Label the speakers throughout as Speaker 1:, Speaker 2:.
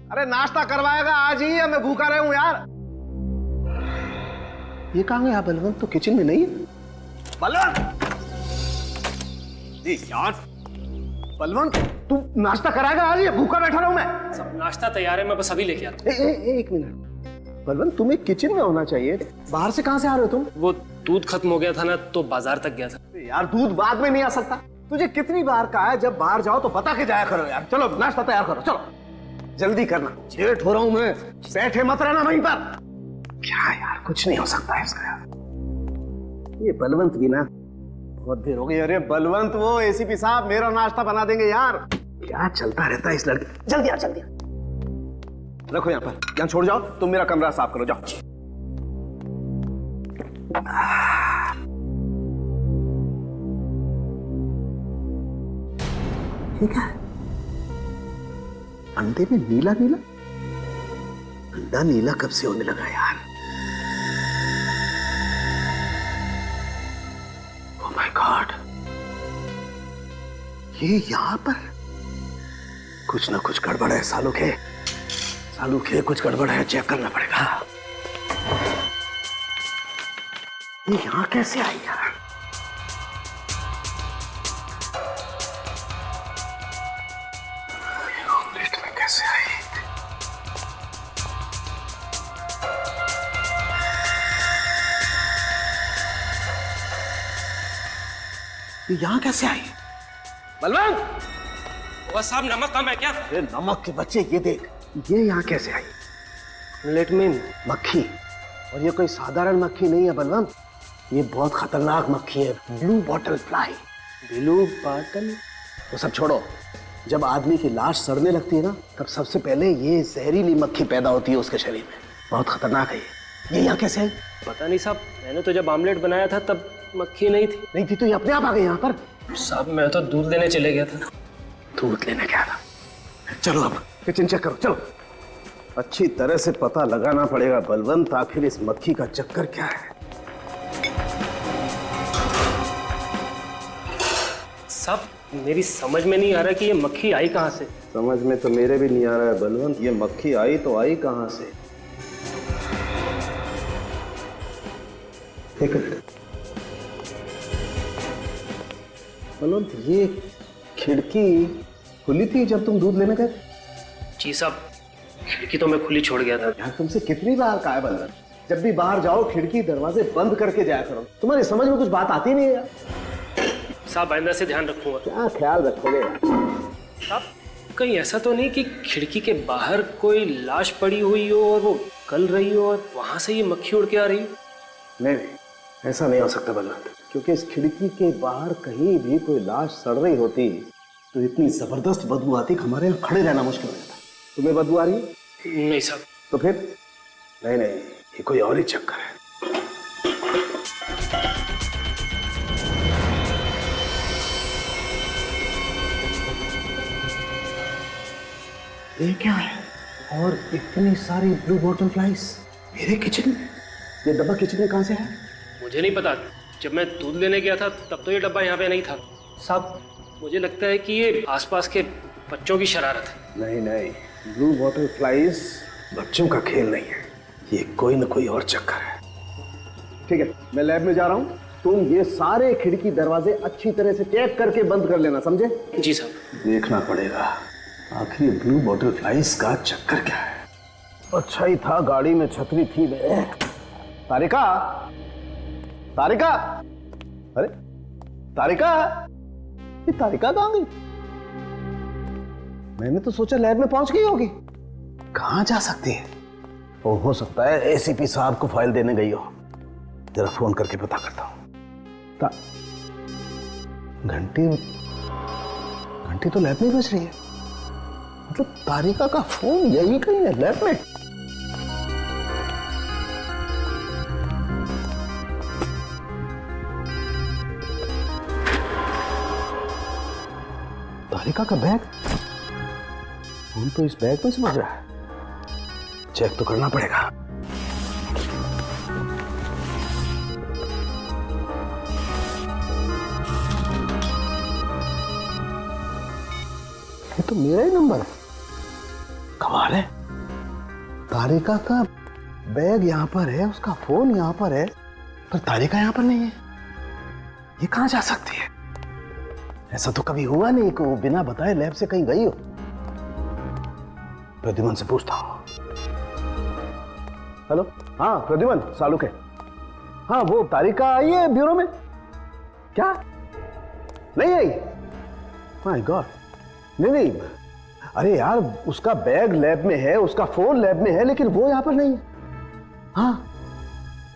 Speaker 1: अरे नाश्ता करवाएगा आज ही, मैं भूखा रहा हूं यार। ये कहाँ गया बलवंत? तो किचन में नहीं है। बलवंत जी यार, बलवंत तू नाश्ता कराएगा आज ही? भूखा बैठा रहा हूं मैं।
Speaker 2: सब नाश्ता तैयार है, मैं बस अभी लेके आता हूँ।
Speaker 1: एक मिनट बलवंत, तुम्हें किचन में होना चाहिए, बाहर से कहाँ से आ रहे हो तुम?
Speaker 2: वो दूध खत्म हो गया था ना, तो बाजार तक गया था।
Speaker 1: यार दूध बाद में नहीं आ सकता, तुझे कितनी बार कहा है जब बाहर जाओ तो बता के जाया करो यार। चलो नाश्ता तैयार करो, चलो जल्दी करना, लेट हो रहा हूं मैं। बैठे मत रहना वहीं पर। क्या यार, कुछ नहीं हो सकता है इसका यार। ये बलवंत भी ना बहुत देर हो गई। अरे बलवंत, वो एसीपी साहब मेरा नाश्ता बना देंगे यार। क्या चलता रहता है इस लड़के। जल्दी आ, जल्दी आ। रखो यहाँ पर, यहाँ छोड़ जाओ, तुम मेरा कमरा साफ करो, जाओ। ठीक है, अंडे में नीला नीला, अंडा नीला कब से होने लगा यार? ओह माय गॉड, ये यहां पर कुछ ना कुछ गड़बड़ है। सालू के कुछ गड़बड़ है, चेक करना पड़ेगा। ये यहां कैसे आई यार? ऑमलेट में कैसे आई? ये यहां कैसे आई? बलवंत!
Speaker 2: साहब नमक कम है क्या?
Speaker 1: अरे नमक के बच्चे, ये देख, ये यहाँ कैसे आई?
Speaker 2: ऑमलेट में
Speaker 1: मक्खी, और ये कोई साधारण मक्खी नहीं है बलवंत, ये बहुत खतरनाक मक्खी है, blue bottle fly.
Speaker 2: Blue bottle?
Speaker 1: वो सब छोड़ो, जब आदमी की लाश सड़ने लगती है ना, तब सबसे पहले ये जहरीली मक्खी पैदा होती है उसके शरीर में। बहुत खतरनाक है ये यहाँ कैसे आई?
Speaker 2: पता नहीं साहब, मैंने तो जब ऑमलेट बनाया था तब मक्खी नहीं थी।
Speaker 1: नहीं थी तो ये अपने आप आ गई यहाँ पर?
Speaker 2: साहब मैं तो दूध लेने चले गया था।
Speaker 1: दूध लेने गया था? चलो अब किचन चेक करो, चलो। अच्छी तरह से पता लगाना पड़ेगा बलवंत, आखिर इस मक्खी का चक्कर क्या है।
Speaker 2: साहब मेरी समझ में नहीं आ रहा कि ये मक्खी आई कहाँ से।
Speaker 1: समझ में तो मेरे भी नहीं आ रहा है बलवंत, ये मक्खी आई तो आई कहाँ से? एक मिनट बलवंत, ये खिड़की खुली थी जब तुम दूध लेने गए?
Speaker 2: जी साहब, खिड़की तो मैं खुली छोड़ गया था।
Speaker 1: यार तुमसे कितनी बार कहा है बलवंत, जब भी बाहर जाओ खिड़की दरवाजे बंद करके जाया करो। तुम्हारी समझ में कुछ बात आती नहीं है यार।
Speaker 2: साहब आइंदा से ध्यान रखूंगा।
Speaker 1: क्या ख्याल रखोगे?
Speaker 2: साहब कहीं ऐसा तो नहीं कि खिड़की के बाहर कोई लाश पड़ी हुई हो और वो गल रही हो और वहां से ये मक्खी उड़ के आ रही हो?
Speaker 1: नहीं, ऐसा नहीं हो सकता बलवंत, क्योंकि इस खिड़की के बाहर कहीं भी कोई लाश सड़ रही होती तो इतनी जबरदस्त बदबू आती कि हमारे यहाँ खड़े रहना मुश्किल हो जाता। तुम्हें बदबू आ रही है?
Speaker 2: नहीं साहब।
Speaker 1: तो फिर? नहीं, ये कोई और ही चक्कर है। ये क्या है? और इतनी सारी ब्लू बॉटल फ्लाइज मेरे किचन में। ये डब्बा किचन में कहां से है?
Speaker 2: मुझे नहीं पता, जब मैं दूध लेने गया था तब तो ये डब्बा यहाँ पे नहीं था। साहब मुझे लगता है कि ये आसपास के बच्चों की शरारत है।
Speaker 1: नहीं, ब्लू बॉटल फ्लाइज बच्चों का खेल नहीं है, ये कोई ना कोई और चक्कर है। ठीक है, मैं लैब में जा रहा हूँ, तुम ये सारे खिड़की दरवाजे अच्छी तरह से चेक करके बंद कर लेना, समझे?
Speaker 2: जी साहब।
Speaker 1: देखना पड़ेगा आखिर ब्लू बॉटल फ्लाइज का चक्कर क्या है। अच्छा ही था गाड़ी में छतरी थी। तारिका, अरे तारिका, ये तारिका कहाँ गई? मैंने तो सोचा लैब में पहुंच गई होगी। कहां जा सकती है? वो हो सकता है एसीपी साहब को फाइल देने गई हो। जरा फोन करके पता करता हूं। घंटी तो लैब में बज रही है, मतलब तारिका का फोन यही कहीं है लैब में। तारिका का बैग, फोन तो इस बैग में से बज रहा है, चेक तो करना पड़ेगा। ये तो मेरा ही नंबर है, कमाल है। तारिका का बैग यहाँ पर है, उसका फोन यहाँ पर है, पर तारिका यहाँ पर नहीं है। ये कहाँ जा सकती है? ऐसा तो कभी हुआ नहीं कि वो बिना बताए लैब से कहीं गई हो। प्रद्युमन से पूछता हूँ। हेलो, हाँ प्रद्युमन, सालुक है। हाँ, वो तारिका आई है ब्यूरो में? क्या नहीं आई? माय गॉड, नहीं, अरे यार, उसका बैग लैब में है, उसका फोन लैब में है, लेकिन वो यहां पर नहीं है। हाँ,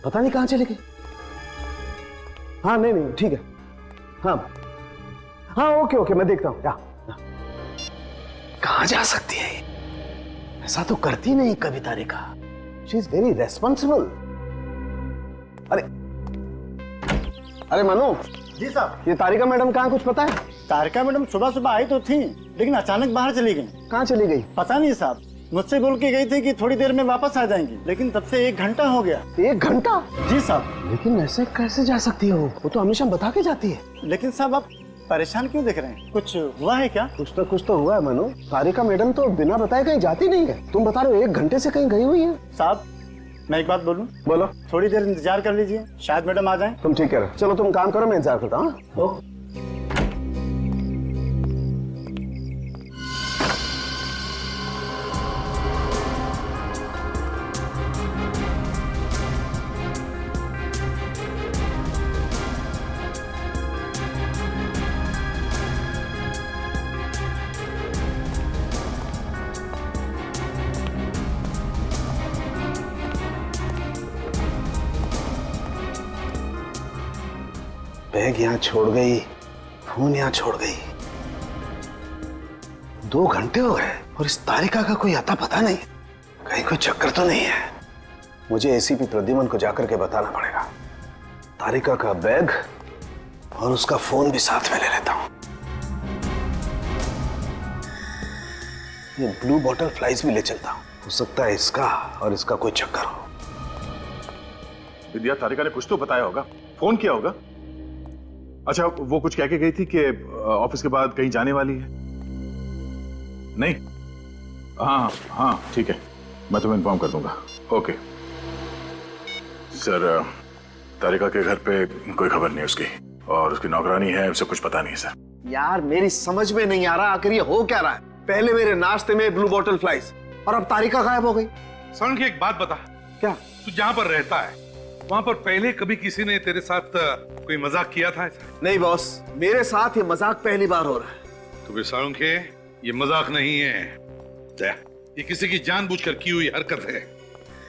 Speaker 1: पता नहीं कहां चली गई। हाँ नहीं, ठीक है। हाँ ओके, मैं देखता हूं। कहां जा सकती है? ऐसा तो करती नहीं कभी Tarika. She is very responsible. अरे मनु
Speaker 3: जी साहब।
Speaker 1: ये तारिका मैडम कहाँ, कुछ पता है?
Speaker 3: तारिका मैडम सुबह आई तो थी, लेकिन अचानक बाहर चली गई।
Speaker 1: कहाँ चली गई?
Speaker 3: पता नहीं साहब, मुझसे बोल के गई थी कि थोड़ी देर में वापस आ जाएंगी, लेकिन तब से 1 घंटा हो गया।
Speaker 1: 1 घंटा?
Speaker 3: जी साहब।
Speaker 1: लेकिन ऐसे कैसे जा सकती हो? वो तो हमेशा बता के जाती है।
Speaker 3: लेकिन साहब आप परेशान क्यों दिख रहे हैं? कुछ हुआ है क्या?
Speaker 1: कुछ तो हुआ है मनु। तारिका मैडम तो बिना बताए कहीं जाती नहीं है। तुम बता रहे हो 1 घंटे से कहीं गई हुई है।
Speaker 3: साहब मैं एक बात बोलूं?
Speaker 1: बोलो।
Speaker 3: थोड़ी देर इंतजार कर लीजिए, शायद मैडम आ जाएं।
Speaker 1: तुम ठीक कह रहे हो। चलो तुम काम करो, मैं इंतजार करता हूँ। बैग यहाँ छोड़ गई, फोन यहाँ छोड़ गई। 2 घंटे हो गए और इस तारिका का कोई अता पता नहीं। कहीं कोई चक्कर तो नहीं है। मुझे एसीपी प्रद्युमन को जाकर के बताना पड़ेगा। तारिका का बैग और उसका फोन भी साथ में ले लेता हूं। ये ब्लू बॉटल फ्लाइज भी ले चलता हूं। हो सकता है इसका और इसका कोई चक्कर हो।
Speaker 4: विद्या, तारिका ने कुछ तो बताया होगा, फोन किया होगा। अच्छा, वो कुछ कह के गई थी कि ऑफिस के बाद कहीं जाने वाली है? नहीं? हाँ ठीक है, मैं तुम्हें इन्फॉर्म कर दूंगा। ओके सर, तारिका के घर पे कोई खबर नहीं उसकी, और उसकी नौकरानी है, उसे कुछ पता नहीं सर।
Speaker 1: यार मेरी समझ में नहीं आ रहा, आखिर ये हो क्या रहा है? पहले मेरे नाश्ते में ब्लू बॉटल फ्लाइज और अब तारिका गायब हो गई।
Speaker 5: सरण की एक बात बता,
Speaker 1: क्या?
Speaker 5: तू जहाँ पर रहता है वहाँ पर पहले कभी किसी ने तेरे साथ कोई मजाक किया था ऐसा?
Speaker 1: नहीं बॉस, मेरे साथ ये मजाक पहली बार हो रहा है।
Speaker 5: तो फिर सरण के ये मजाक नहीं है, ये किसी की जानबूझकर की हुई हरकत है।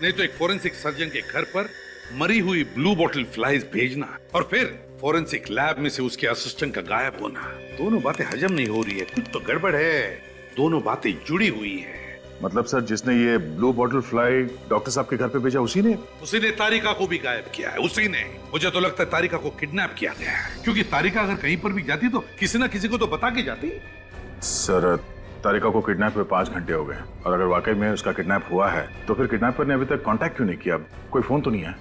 Speaker 5: नहीं तो एक फोरेंसिक सर्जन के घर पर मरी हुई ब्लू बॉटल फ्लाइज भेजना और फिर फोरेंसिक लैब में से उसके असिस्टेंट का गायब होना, दोनों बातें हजम नहीं हो रही है। कुछ तो गड़बड़ है, दोनों बातें जुड़ी हुई है।
Speaker 4: मतलब सर, जिसने ये ब्लू बॉटल फ्लाई डॉक्टर साहब के घर पे भेजा उसी ने
Speaker 5: तारिका को भी गायब किया है। उसी ने, मुझे तो लगता है तारिका को किडनैप किया गया है, क्योंकि तारिका अगर कहीं पर भी जाती तो किसी ना किसी को तो बता के जाती।
Speaker 4: सर, तारिका को किडनैप हुए 5 घंटे हो गए, और अगर वाकई में उसका किडनैप हुआ है तो फिर किडनैपर ने अभी तक कांटेक्ट क्यों नहीं किया? कोई फोन तो नहीं है?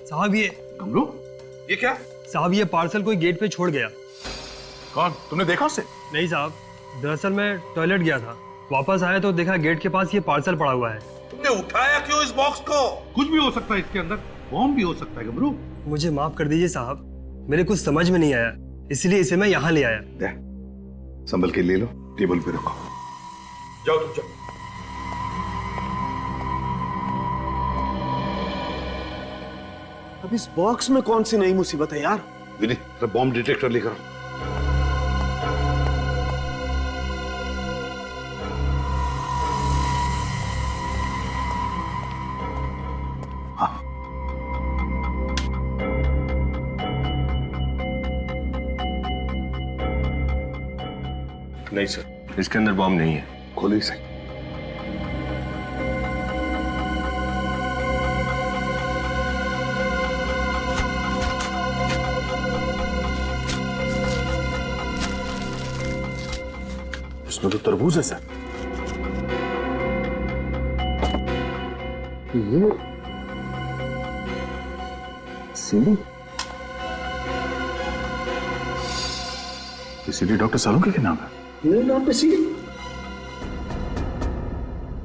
Speaker 6: साहब ये
Speaker 5: गमलू, ये क्या?
Speaker 6: साहब ये पार्सल कोई गेट पे छोड़ गया।
Speaker 4: कौन? तुमने देखा उसे?
Speaker 6: नहीं साहब, दरअसल मैं टॉयलेट गया था, वापस आया तो देखा गेट के पास ये पार्सल पड़ा हुआ है।
Speaker 5: तुमने उठाया क्यों इस बॉक्स को? कुछ भी हो सकता है इसके अंदर, बॉम्ब भी हो सकता है गमलू।
Speaker 6: मुझे माफ कर दीजिए साहब, मेरे कुछ समझ में नहीं आया, इसलिए इसे मैं यहाँ ले आया।
Speaker 5: संभल के ले लो, टेबल पे रखो। जाओ तुम जाओ।
Speaker 1: अब इस बॉक्स में कौन सी नई मुसीबत है यार?
Speaker 5: विनीत, बॉम्ब डिटेक्टर लेकर।
Speaker 4: नहीं सर, इसके अंदर बॉम्ब नहीं है।
Speaker 5: खोलो इसे।
Speaker 4: इसमें तो तरबूज है सर।
Speaker 1: ये सीढ़ी
Speaker 4: इसीलिए डॉक्टर सालुंखे के नाम है।
Speaker 1: मेरे नाम पे सीडी?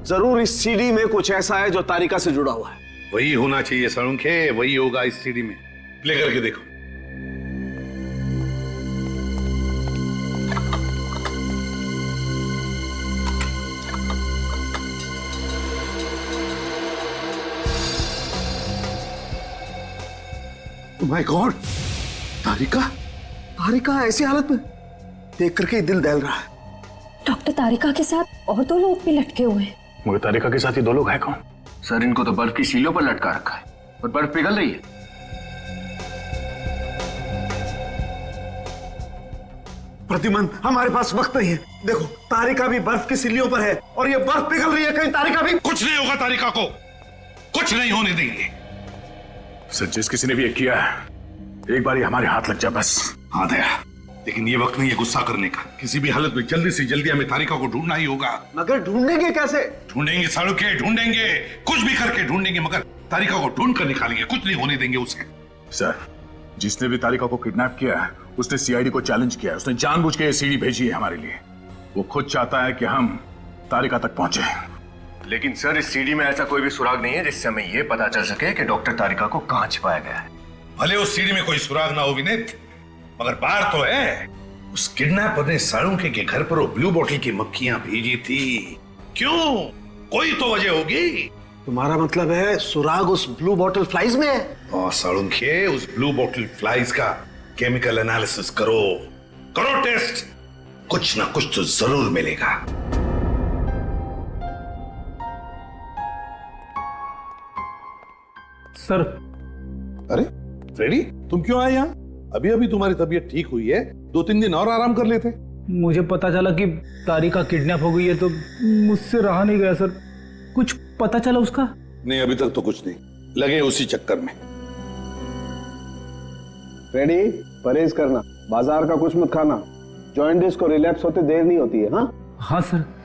Speaker 1: जरूर इस सीडी में कुछ ऐसा है जो तारिका से जुड़ा हुआ है।
Speaker 5: वही होना चाहिए सालुंखे, वही होगा इस सीडी में। प्ले करके देखो।
Speaker 1: माय गॉड, तारिका! तारिका ऐसी हालत में देख करके ही दिल दहल रहा है।
Speaker 7: डॉक्टर तारिका के साथ और 2 लोग भी लटके हुए हैं।
Speaker 4: मगर तारिका के साथ ये 2 लोग हैं कौन?
Speaker 8: सर, इनको तो बर्फ की सीलियों पर लटका रखा है और बर्फ पिघल रही है।
Speaker 1: प्रतिमन, हमारे पास वक्त नहीं है। देखो, तारिका भी बर्फ की सिल्लियों पर है और ये बर्फ पिघल रही है, कहीं तारिका भी।
Speaker 5: कुछ नहीं होगा तारिका को, कुछ नहीं होने देंगे।
Speaker 4: सर, जिस किसी ने भी ये किया है, एक बार ये हमारे हाथ लग जाए बस।
Speaker 5: हाँ दया, लेकिन ये वक्त नहीं है गुस्सा करने का। किसी भी हालत में जल्दी से जल्दी हमें तारिका को ढूंढना ही होगा।
Speaker 1: मगर ढूंढेंगे कैसे?
Speaker 5: ढूंढेंगे सालुंखे, ढूंढेंगे, कुछ भी करके ढूंढेंगे, मगर तारिका को ढूंढ कर निकालेंगे। कुछ नहीं होने देंगे उसे।
Speaker 4: सर, जिसने भी तारिका को किडनैप किया है उसने सीआईडी को चैलेंज किया है। उसने जानबूझ के ये सीडी भेजी है हमारे लिए। वो खुद चाहता है कि हम तारिका तक पहुंचे।
Speaker 8: लेकिन सर, इस सीडी में ऐसा कोई भी सुराग नहीं है जिससे हमें यह पता चल सके कि डॉक्टर तारिका को कहां छिपाया गया है।
Speaker 5: भले उस सीढ़ी में कोई सुराग ना हो विनीत, मगर बार तो है। उस किडनैपर ने सालुंखे के घर पर वो ब्लू बॉटल की मक्खियां भेजी थी। क्यों? कोई तो वजह होगी।
Speaker 1: तुम्हारा मतलब है सुराग उस ब्लू बॉटल फ्लाइज में है?
Speaker 5: और सालुंखे, उस ब्लू बॉटल फ्लाइज का केमिकल एनालिसिस करो, करो टेस्ट। कुछ ना कुछ तो जरूर मिलेगा।
Speaker 6: सर,
Speaker 5: अरे फ्रेडी, तुम क्यों आए यहाँ? अभी अभी तुम्हारी तबीयत ठीक हुई है, 2-3 दिन और आराम कर लेते।
Speaker 9: मुझे पता चला कि तारिका किडनैप हो गई है तो मुझसे रहा नहीं गया सर। कुछ पता चला उसका?
Speaker 5: नहीं, अभी तक तो कुछ नहीं, लगे उसी चक्कर में।
Speaker 1: रेडी, परहेज करना, बाजार का कुछ मत खाना। जॉइंटिस को रिलैप्स होते देर नहीं होती है। हाँ
Speaker 9: हाँ सर।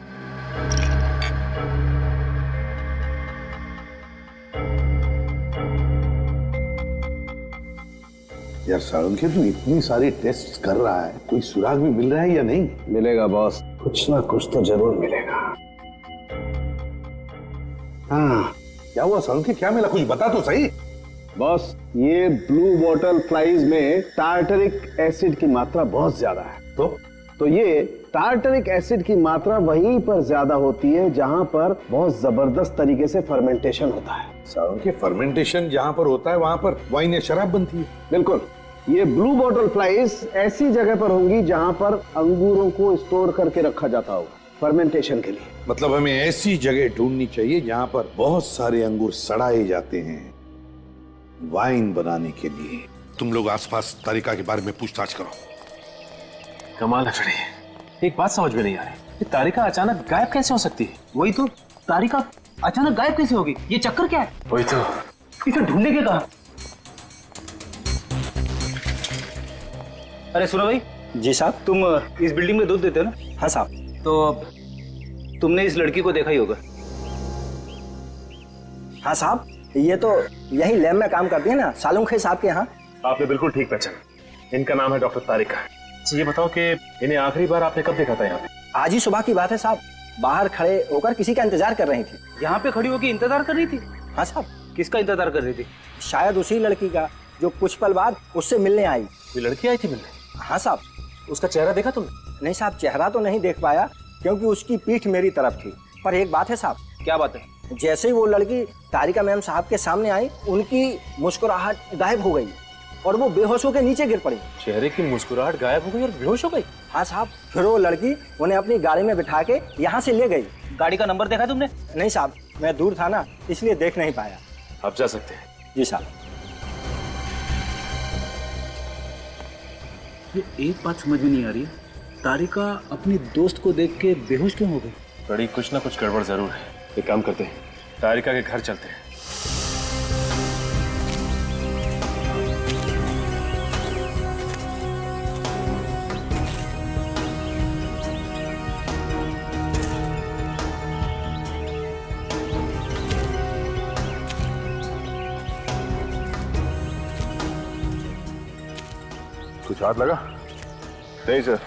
Speaker 5: यार सालुंखे, तू इतनी सारी टेस्ट कर रहा है, कोई सुराग भी मिल रहा है या नहीं?
Speaker 1: मिलेगा बॉस, कुछ ना कुछ तो जरूर मिलेगा।
Speaker 5: हाँ, क्या हुआ सालुंखे? क्या मिला? कुछ बता तो सही।
Speaker 1: बॉस, ये ब्लू बॉटल फ्लाइज में टार्टरिक एसिड की मात्रा बहुत ज्यादा है। तो ये टार्टरिक एसिड की मात्रा वहीं पर ज्यादा होती है जहां पर बहुत जबरदस्त तरीके से फर्मेंटेशन होता है।
Speaker 5: सालुंखे, फर्मेंटेशन जहां पर होता है वहां पर वाइन या शराब बनती है।
Speaker 1: बिल्कुल, ये ब्लू बॉटल फ्लाइज ऐसी जगह पर होंगी जहां पर अंगूरों को स्टोर करके रखा जाता होगा फर्मेंटेशन के लिए।
Speaker 5: मतलब हमें ऐसी जगह ढूंढनी चाहिए जहां पर बहुत सारे अंगूर सड़ाए जाते हैं वाइन बनाने के लिए। तुम लोग आसपास तारिका के बारे में पूछताछ करो।
Speaker 2: कमाल है फ्रेडी, एक बात समझ में नहीं आ रही कि तारिका अचानक गायब कैसे हो सकती है?
Speaker 9: वही तो, तारिका अचानक गायब कैसे होगी? ये चक्कर क्या है?
Speaker 2: वही तो।
Speaker 9: इसे ढूंढने के कहा? अरे सुनो भाई।
Speaker 3: जी साहब।
Speaker 9: तुम इस बिल्डिंग में दूध देते हो ना?
Speaker 3: हाँ साहब।
Speaker 9: तो तुमने इस लड़की को देखा ही होगा।
Speaker 3: हाँ साहब, ये तो यही लैब में काम करती है ना, सालुंखे साहब के यहाँ।
Speaker 10: आपने बिल्कुल ठीक पहचाना, इनका नाम है डॉक्टर तारिका। अच्छा ये बताओ कि इन्हें आखिरी बार आपने कब देखा था यहाँ पे?
Speaker 3: आज ही सुबह की बात है साहब, बाहर खड़े होकर किसी का इंतजार कर रही थी।
Speaker 9: यहाँ पे खड़ी होकर इंतजार कर रही थी?
Speaker 3: हाँ साहब।
Speaker 9: किसका इंतजार कर रही थी?
Speaker 3: शायद उसी लड़की का जो कुछ पल बाद उससे मिलने आई।
Speaker 10: कोई लड़की आई थी मिलने?
Speaker 3: हाँ साहब।
Speaker 10: उसका चेहरा देखा तुमने?
Speaker 3: नहीं साहब, चेहरा तो नहीं देख पाया क्योंकि उसकी पीठ मेरी तरफ थी। पर एक बात है साहब।
Speaker 9: क्या बात है?
Speaker 3: जैसे ही वो लड़की तारिका मैम साहब के सामने आई, उनकी मुस्कुराहट गायब हो गई और वो बेहोश होकर नीचे गिर पड़ी।
Speaker 10: चेहरे की मुस्कुराहट गायब हो गई और बेहोश हो गई?
Speaker 3: हाँ साहब। फिर वो लड़की उन्हें अपनी गाड़ी में बिठा के यहाँ से ले गई।
Speaker 9: गाड़ी का नंबर देखा तुमने?
Speaker 3: नहीं साहब, मैं दूर था ना, इसलिए देख नहीं पाया।
Speaker 10: आप जा सकते हैं।
Speaker 3: जी साहब।
Speaker 9: ये एक बात समझ में नहीं आ रही है, तारिका अपनी दोस्त को देख के बेहोश क्यों हो गई?
Speaker 10: बड़ी कुछ ना कुछ गड़बड़ जरूर है। एक काम करते हैं, तारिका के घर चलते हैं।
Speaker 4: कुछ हाथ लगा?
Speaker 1: नहीं सर,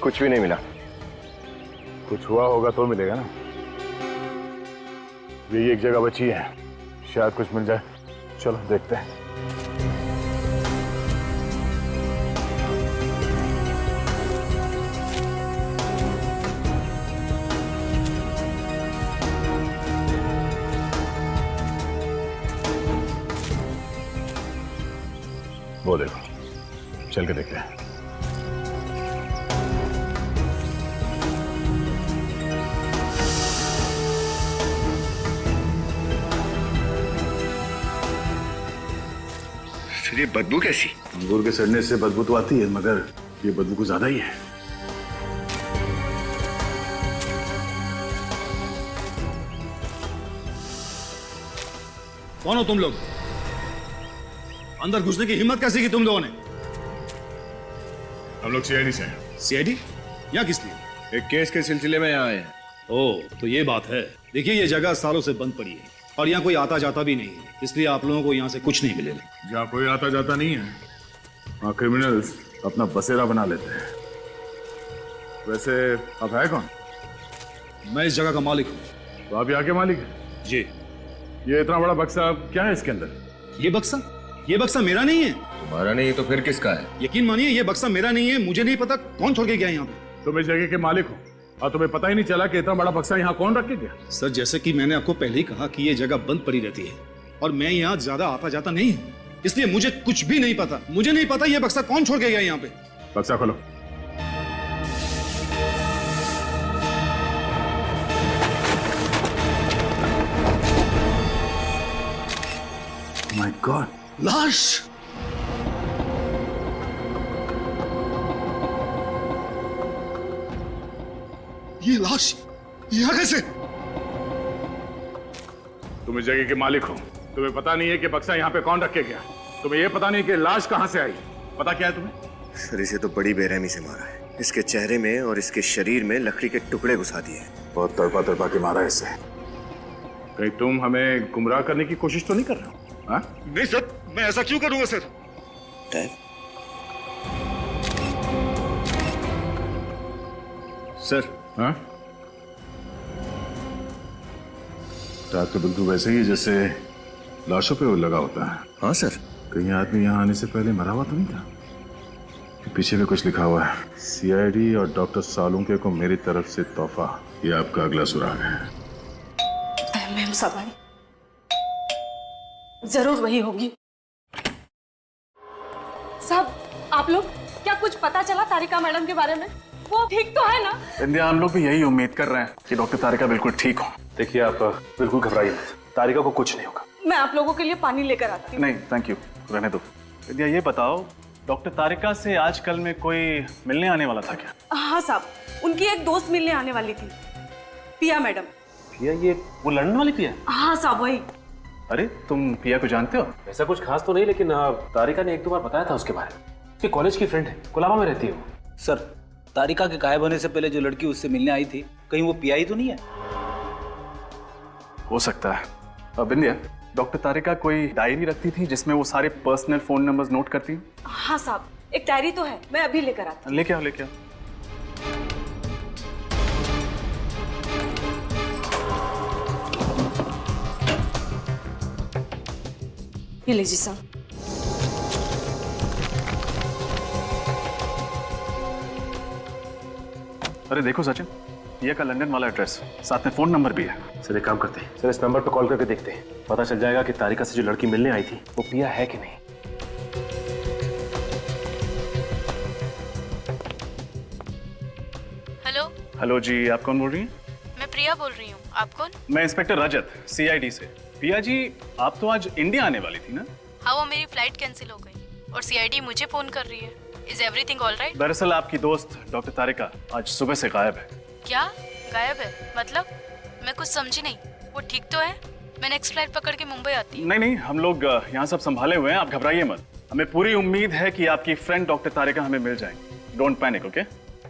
Speaker 8: कुछ भी नहीं मिला।
Speaker 4: कुछ हुआ होगा तो मिलेगा ना। यही एक जगह बची है, शायद कुछ मिल जाए। चलो देखते हैं। वो देखो, चल के देखते हैं।
Speaker 8: फिर ये बदबू कैसी?
Speaker 4: अंगूर के सड़ने से बदबू तो आती है, मगर ये बदबू कुछ ज्यादा ही है।
Speaker 11: कौन हो तुम लोग? अंदर घुसने की हिम्मत कैसे की तुम लोगों ने?
Speaker 4: हम लोग सीआईडी से हैं।
Speaker 11: सीआईडी? यहाँ किस लिए?
Speaker 8: एक केस के सिलसिले में यहाँ आए हैं।
Speaker 11: ओह, तो ये बात है। देखिए, ये जगह सालों से बंद पड़ी है और यहाँ कोई आता जाता भी नहीं है, इसलिए आप लोगों को यहाँ से कुछ नहीं मिलेगा।
Speaker 4: जहाँ कोई आता जाता नहीं है, वहाँ क्रिमिनल्स अपना बसेरा बना लेते हैं। वैसे अब है कौन?
Speaker 11: मैं इस जगह का मालिक हूँ।
Speaker 4: तो आप यहाँ के मालिक हैं?
Speaker 11: जी।
Speaker 4: ये इतना बड़ा बक्सा क्या है इसके अंदर?
Speaker 11: ये बक्सा मेरा नहीं है।
Speaker 8: तुम्हारा नहीं तो फिर किसका है?
Speaker 11: यकीन मानिए, ये बक्सा मेरा नहीं है। मुझे नहीं पता कौन छोड़ के गया यहाँ पे।
Speaker 4: तुम इस जगह के मालिक हो और तुम्हें पता ही नहीं चला कि इतना बड़ा बक्सा यहाँ कौन रख के गया?
Speaker 11: सर, जैसे कि मैंने आपको पहले ही कहा कि ये जगह बंद पड़ी रहती है और मैं यहाँ ज्यादा आता जाता नहीं हूँ, इसलिए मुझे कुछ भी नहीं पता। मुझे नहीं पता ये बक्सा कौन छोड़ के गया यहाँ पे।
Speaker 4: बक्सा खोलो। माय गॉड,
Speaker 11: लाश! ये लाश यहाँ कैसे?
Speaker 4: तुम इस जगह के मालिक हो, तुम्हें पता नहीं है कि बक्सा यहाँ पे कौन रख के गया? तुम्हें यह पता नहीं कि लाश कहाँ से आई? पता क्या है तुम्हें?
Speaker 8: सर, इसे तो बड़ी बेरहमी से मारा है। इसके चेहरे में और इसके शरीर में लकड़ी के टुकड़े घुसा दिए।
Speaker 4: बहुत तड़पा तड़पा के मारा है इसे। कहीं तुम हमें गुमराह करने की कोशिश तो नहीं कर रहे हो? हाँ?
Speaker 11: नहीं सर, मैं ऐसा क्यों करूंगा सर?
Speaker 8: सर,
Speaker 4: हाँ? टैग तो बिल्कुल वैसे ही है जैसे लाशों पे वो लगा होता है।
Speaker 8: हाँ सर।
Speaker 4: कहीं आदमी यहाँ आने से पहले मरा हुआ तो नहीं था? पीछे में कुछ लिखा हुआ है, सीआईडी और डॉक्टर सालुंके को मेरी तरफ से तोहफा। ये आपका अगला सुराग है।
Speaker 7: मैम साहब आई, जरूर वही होगी।
Speaker 12: साहब, आप लोग क्या कुछ पता चला तारिका मैडम के बारे में? वो ठीक तो है ना?
Speaker 10: इंदिया, हम लोग भी यही उम्मीद कर रहे हैं कि डॉक्टर तारिका बिल्कुल ठीक हो।
Speaker 9: देखिए, आप बिल्कुल घबराइए मत, तारिका को कुछ नहीं होगा।
Speaker 12: मैं आप लोगों के लिए पानी लेकर आती हूँ।
Speaker 10: नहीं, थैंक यू, रहने दो। इंदिया, ये बताओ, डॉक्टर तारिका से आजकल में कोई मिलने आने वाला था क्या?
Speaker 12: हाँ साहब, उनकी एक दोस्त मिलने आने वाली थी, पिया मैडम।
Speaker 9: पिया? ये वो लंदन वाली पिया?
Speaker 12: हाँ साहब, वही।
Speaker 10: अरे, तुम पिया को जानते हो?
Speaker 9: ऐसा कुछ खास तो नहीं, लेकिन तारिका ने एक दो बार बताया था उसके बारे में। उसके कॉलेज की फ्रेंड है, कोलाबा में रहती है वो।
Speaker 3: सर, तारिका के गायब होने से पहले जो लड़की उससे मिलने आई थी, कहीं वो पिया ही तो नहीं है?
Speaker 10: हो सकता है। अब इंदिया, डॉक्टर तारिका कोई डायरी रखती थी जिसमें वो सारे पर्सनल फोन नंबर्स नोट करती?
Speaker 12: हाँ साहब, एक डायरी तो है, मैं अभी लेकर आती हूँ।
Speaker 10: लेके आओ, लेके आओ।
Speaker 12: ये लीजिए साहब।
Speaker 10: अरे देखो सचिन, पिया का लंदन वाला एड्रेस, साथ में फोन नंबर भी है।
Speaker 9: सर, एक काम करते हैं, सर इस नंबर पर कॉल करके देखते हैं, पता चल जाएगा कि तारिका से जो लड़की मिलने आई थी वो पिया है कि नहीं।
Speaker 13: हेलो।
Speaker 10: हेलो जी, आप कौन बोल रही हैं?
Speaker 13: मैं प्रिया बोल रही हूँ, आप कौन?
Speaker 10: मैं इंस्पेक्टर रजत, सीआईडी से। पिया जी, आप तो आज इंडिया आने वाली थी ना?
Speaker 13: हाँ, वो मेरी फ्लाइट कैंसिल हो गई और सीआईडी मुझे फोन कर रही है। Is everything all right?
Speaker 10: दरअसल आपकी दोस्त डॉक्टर तारिका आज सुबह से गायब है।
Speaker 13: क्या गायब है? मतलब मैं कुछ समझी नहीं। वो ठीक तो है? मैं नेक्स्ट फ्लाइट पकड़ के मुंबई आती हूँ।
Speaker 10: नहीं, हम लोग यहाँ सब संभाले हुए हैं, आप घबराइए मत। हमें पूरी उम्मीद है कि आपकी फ्रेंड डॉक्टर तारिका हमें मिल जाएंगी। Don't panic, okay?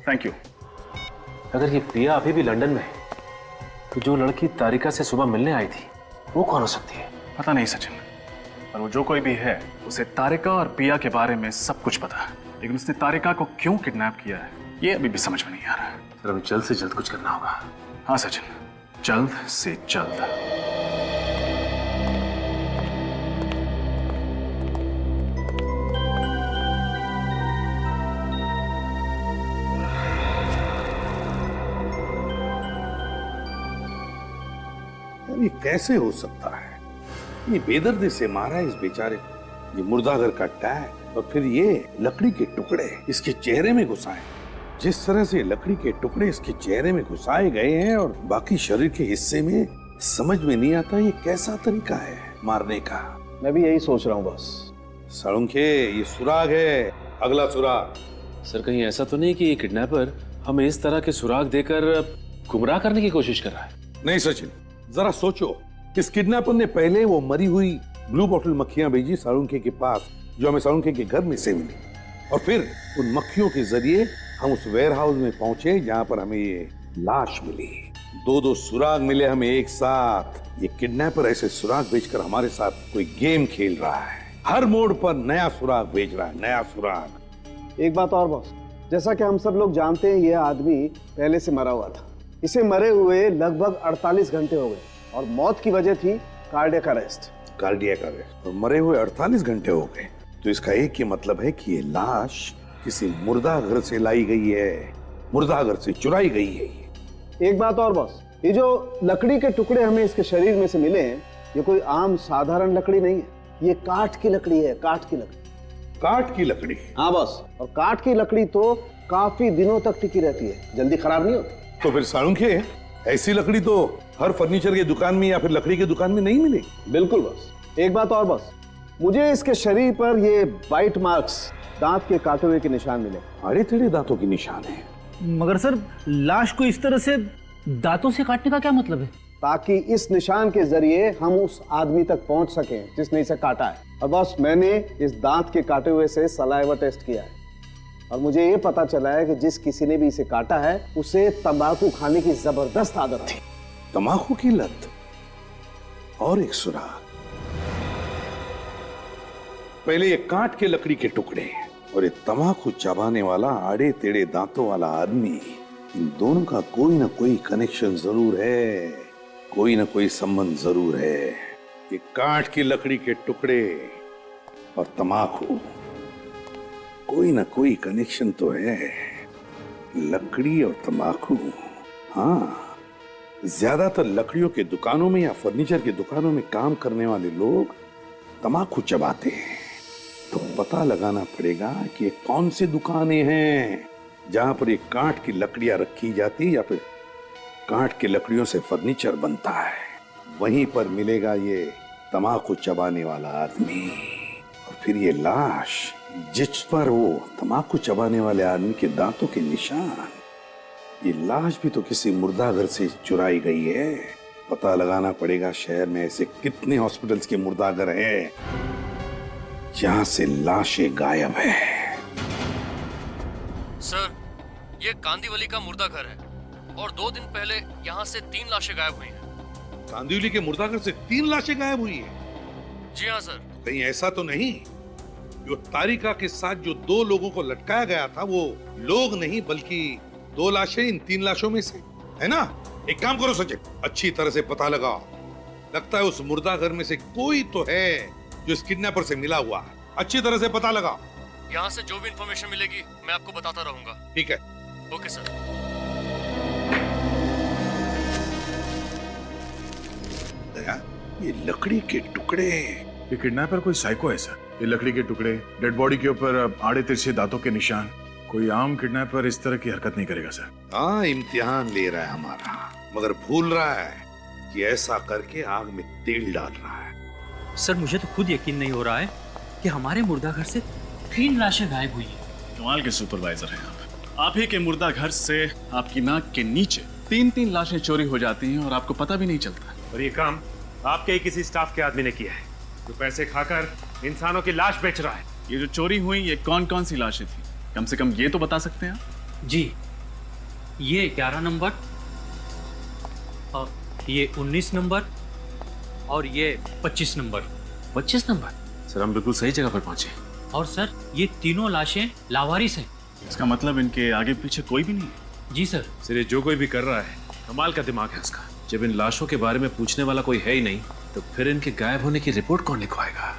Speaker 10: Thank you.
Speaker 9: अगर ये पिया अभी भी लंदन में है, तो जो लड़की तारिका से सुबह मिलने आई थी वो कौन हो सकती है?
Speaker 10: पता नहीं सचिन, पर वो जो कोई भी है, उसे तारिका और पिया के बारे में सब कुछ पता है। लेकिन उसने तारिका को क्यों किडनैप किया है, ये अभी भी समझ में नहीं आ रहा है।
Speaker 4: सर हमें जल्द से जल्द कुछ करना होगा।
Speaker 10: हाँ सचिन, जल्द से जल्द।
Speaker 5: ये कैसे हो सकता है? ये बेदर्दी से मारा है इस बेचारे को। ये मुर्दाघर का टैग और फिर ये लकड़ी के टुकड़े इसके चेहरे में घुसाए। जिस तरह से लकड़ी के टुकड़े इसके चेहरे में घुसाए गए हैं और बाकी शरीर के हिस्से में, समझ में नहीं आता ये कैसा तरीका है मारने का।
Speaker 3: मैं भी यही सोच रहा हूँ बस।
Speaker 5: साळुंखे, ये सुराग है, अगला सुराग।
Speaker 14: सर कहीं ऐसा तो नहीं कि ये किडनैपर हमें इस तरह के सुराग देकर गुमराह करने की कोशिश कर रहा है?
Speaker 5: नहीं सचिन, जरा सोचो, इस किडनैपर ने पहले वो मरी हुई ब्लू बॉटल मक्खियां भेजी साळुंखे के पास, जो हमें साळुंखे के घर में से मिली, और फिर उन मक्खियों के जरिए हम उस वेयर हाउस में पहुंचे जहां पर हमें ये लाश मिली। दो सुराग मिले हमें एक साथ। ये किडनैपर ऐसे सुराग भेजकर हमारे साथ कोई गेम खेल रहा है। हर मोड़ पर नया सुराग भेज रहा है, नया सुराग।
Speaker 1: एक बात और बॉस, जैसा कि हम सब लोग जानते हैं, ये आदमी पहले से मरा हुआ था। इसे मरे हुए लगभग 48 घंटे हो गए और मौत की वजह थी कार्डियक अरेस्ट।
Speaker 5: कार्डियक अरेस्ट, और मरे हुए 48 घंटे हो गए। तो इसका एक ही मतलब है कि ये लाश किसी मुर्दा घर से लाई गई है, मुर्दा घर से चुराई गई है।
Speaker 1: एक बात और बॉस, ये जो लकड़ी के टुकड़े हमें इसके शरीर में से मिले हैं, ये कोई आम साधारण लकड़ी नहीं है, ये काठ की लकड़ी है, काठ की लकड़ी।
Speaker 5: काठ की लकड़ी?
Speaker 1: हाँ बॉस, और काठ की लकड़ी तो काफी दिनों तक टिकी रहती है, जल्दी खराब नहीं होती।
Speaker 5: तो फिर साळुंखे, ऐसी लकड़ी तो हर फर्नीचर की दुकान में या फिर लकड़ी की दुकान में नहीं मिलेगी।
Speaker 1: बिल्कुल बॉस। एक बात और बॉस, मुझे इसके शरीर पर ये बाइट मार्क्स, दांत के काटे हुए के निशान मिले।
Speaker 5: अरे तेरे दांतों के निशान है।
Speaker 9: मगर सर, लाश को इस तरह से दांतों से काटने का क्या मतलब है?
Speaker 1: ताकि इस निशान के जरिए हम उस आदमी तक पहुंच सकें जिसने इसे काटा है। और बॉस, मैंने इस दांत के काटे हुए से सलाइवा टेस्ट किया है और मुझे ये पता चला है कि जिस किसी ने भी इसे काटा है उसे तंबाकू खाने की जबरदस्त आदत थी।
Speaker 5: तंबाकू की लत? और एक सुराग, पहले ये काट के लकड़ी के टुकड़े और ये तंबाकू चबाने वाला आड़े टेढ़े दांतों वाला आदमी, इन दोनों का कोई ना कोई कनेक्शन जरूर है, कोई ना कोई संबंध जरूर है। ये काट की लकड़ी के टुकड़े और तंबाकू, कोई ना कोई कनेक्शन तो है। लकड़ी और तंबाकू। हाँ, ज्यादातर लकड़ियों के दुकानों में या फर्नीचर की दुकानों में काम करने वाले लोग तंबाकू चबाते हैं। तो पता लगाना पड़ेगा कि कौन सी दुकानें हैं जहां पर ये काठ की लकड़ियां रखी जाती या फिर काठ की लकड़ियों से फर्नीचर बनता है। वहीं पर मिलेगा ये तंबाकू चबाने वाला आदमी और फिर ये लाश जिस पर वो तंबाकू चबाने वाले आदमी के दांतों के निशान। ये लाश भी तो किसी मुर्दा घर से चुराई गई है। पता लगाना पड़ेगा शहर में ऐसे कितने हॉस्पिटल्स के मुर्दा घर हैं जहां से लाशें गायब है।
Speaker 14: सर, ये कांदीवली का मुर्दा घर है और 2 दिन पहले यहाँ से 3 लाशें गायब हुई हैं।
Speaker 5: कांदिवली के मुर्दा घर से 3 लाशें गायब हुई हैं?
Speaker 14: जी हाँ सर।
Speaker 5: कहीं ऐसा तो नहीं जो तारिका के साथ जो 2 लोगों को लटकाया गया था वो लोग नहीं बल्कि 2 लाशें इन 3 लाशों में से है ना? एक काम करो सचिन, अच्छी तरह से पता लगाओ। लगता है उस मुर्दा घर में से कोई तो है जो इस किडनैपर से मिला हुआ है। अच्छी तरह से पता लगाओ।
Speaker 14: यहाँ से जो भी इंफॉर्मेशन मिलेगी मैं आपको बताता रहूंगा।
Speaker 5: ठीक है।
Speaker 14: Okay sir.
Speaker 5: दया, ये लकड़ी के टुकड़े,
Speaker 4: ये किडनैपर कोई साइको है सर। ये लकड़ी के टुकड़े, डेड बॉडी के ऊपर आड़े तिरछे दांतों के निशान, कोई आम किडनैपर इस तरह की हरकत नहीं करेगा सर।
Speaker 5: हाँ, इम्तिहान ले रहा है हमारा, मगर भूल रहा है कि ऐसा करके आग में तेल डाल रहा है।
Speaker 15: सर, मुझे तो खुद यकीन नहीं हो रहा है कि हमारे मुर्दा घर से 3 लाशें गायब हुई हैं।
Speaker 10: कमाल के सुपरवाइजर हैं आप ही के मुर्दा घर से आपकी नाक के नीचे 3-3 लाशें चोरी हो जाती हैं और आपको पता भी नहीं चलता।
Speaker 2: और ये काम आपके ही किसी स्टाफ के आदमी ने किया है जो पैसे खाकर इंसानों की लाश बेच रहा है।
Speaker 10: ये जो चोरी हुई, ये कौन कौन सी लाशें थी? कम से कम ये तो बता सकते हैं आप?
Speaker 15: जी, ये 11 नंबर और ये 19 नंबर और ये 25 नंबर।
Speaker 14: 25 नंबर? सर, हम बिल्कुल सही जगह पर पहुंचे।
Speaker 15: और सर, ये तीनों लाशें लावारिस हैं।
Speaker 10: इसका मतलब इनके आगे पीछे कोई भी नहीं है?
Speaker 15: जी सर।
Speaker 16: सर ये जो कोई भी कर रहा है कमाल का दिमाग है उसका। जब इन लाशों के बारे में पूछने वाला कोई है ही नहीं तो फिर इनके गायब होने की रिपोर्ट कौन लिखवाएगा?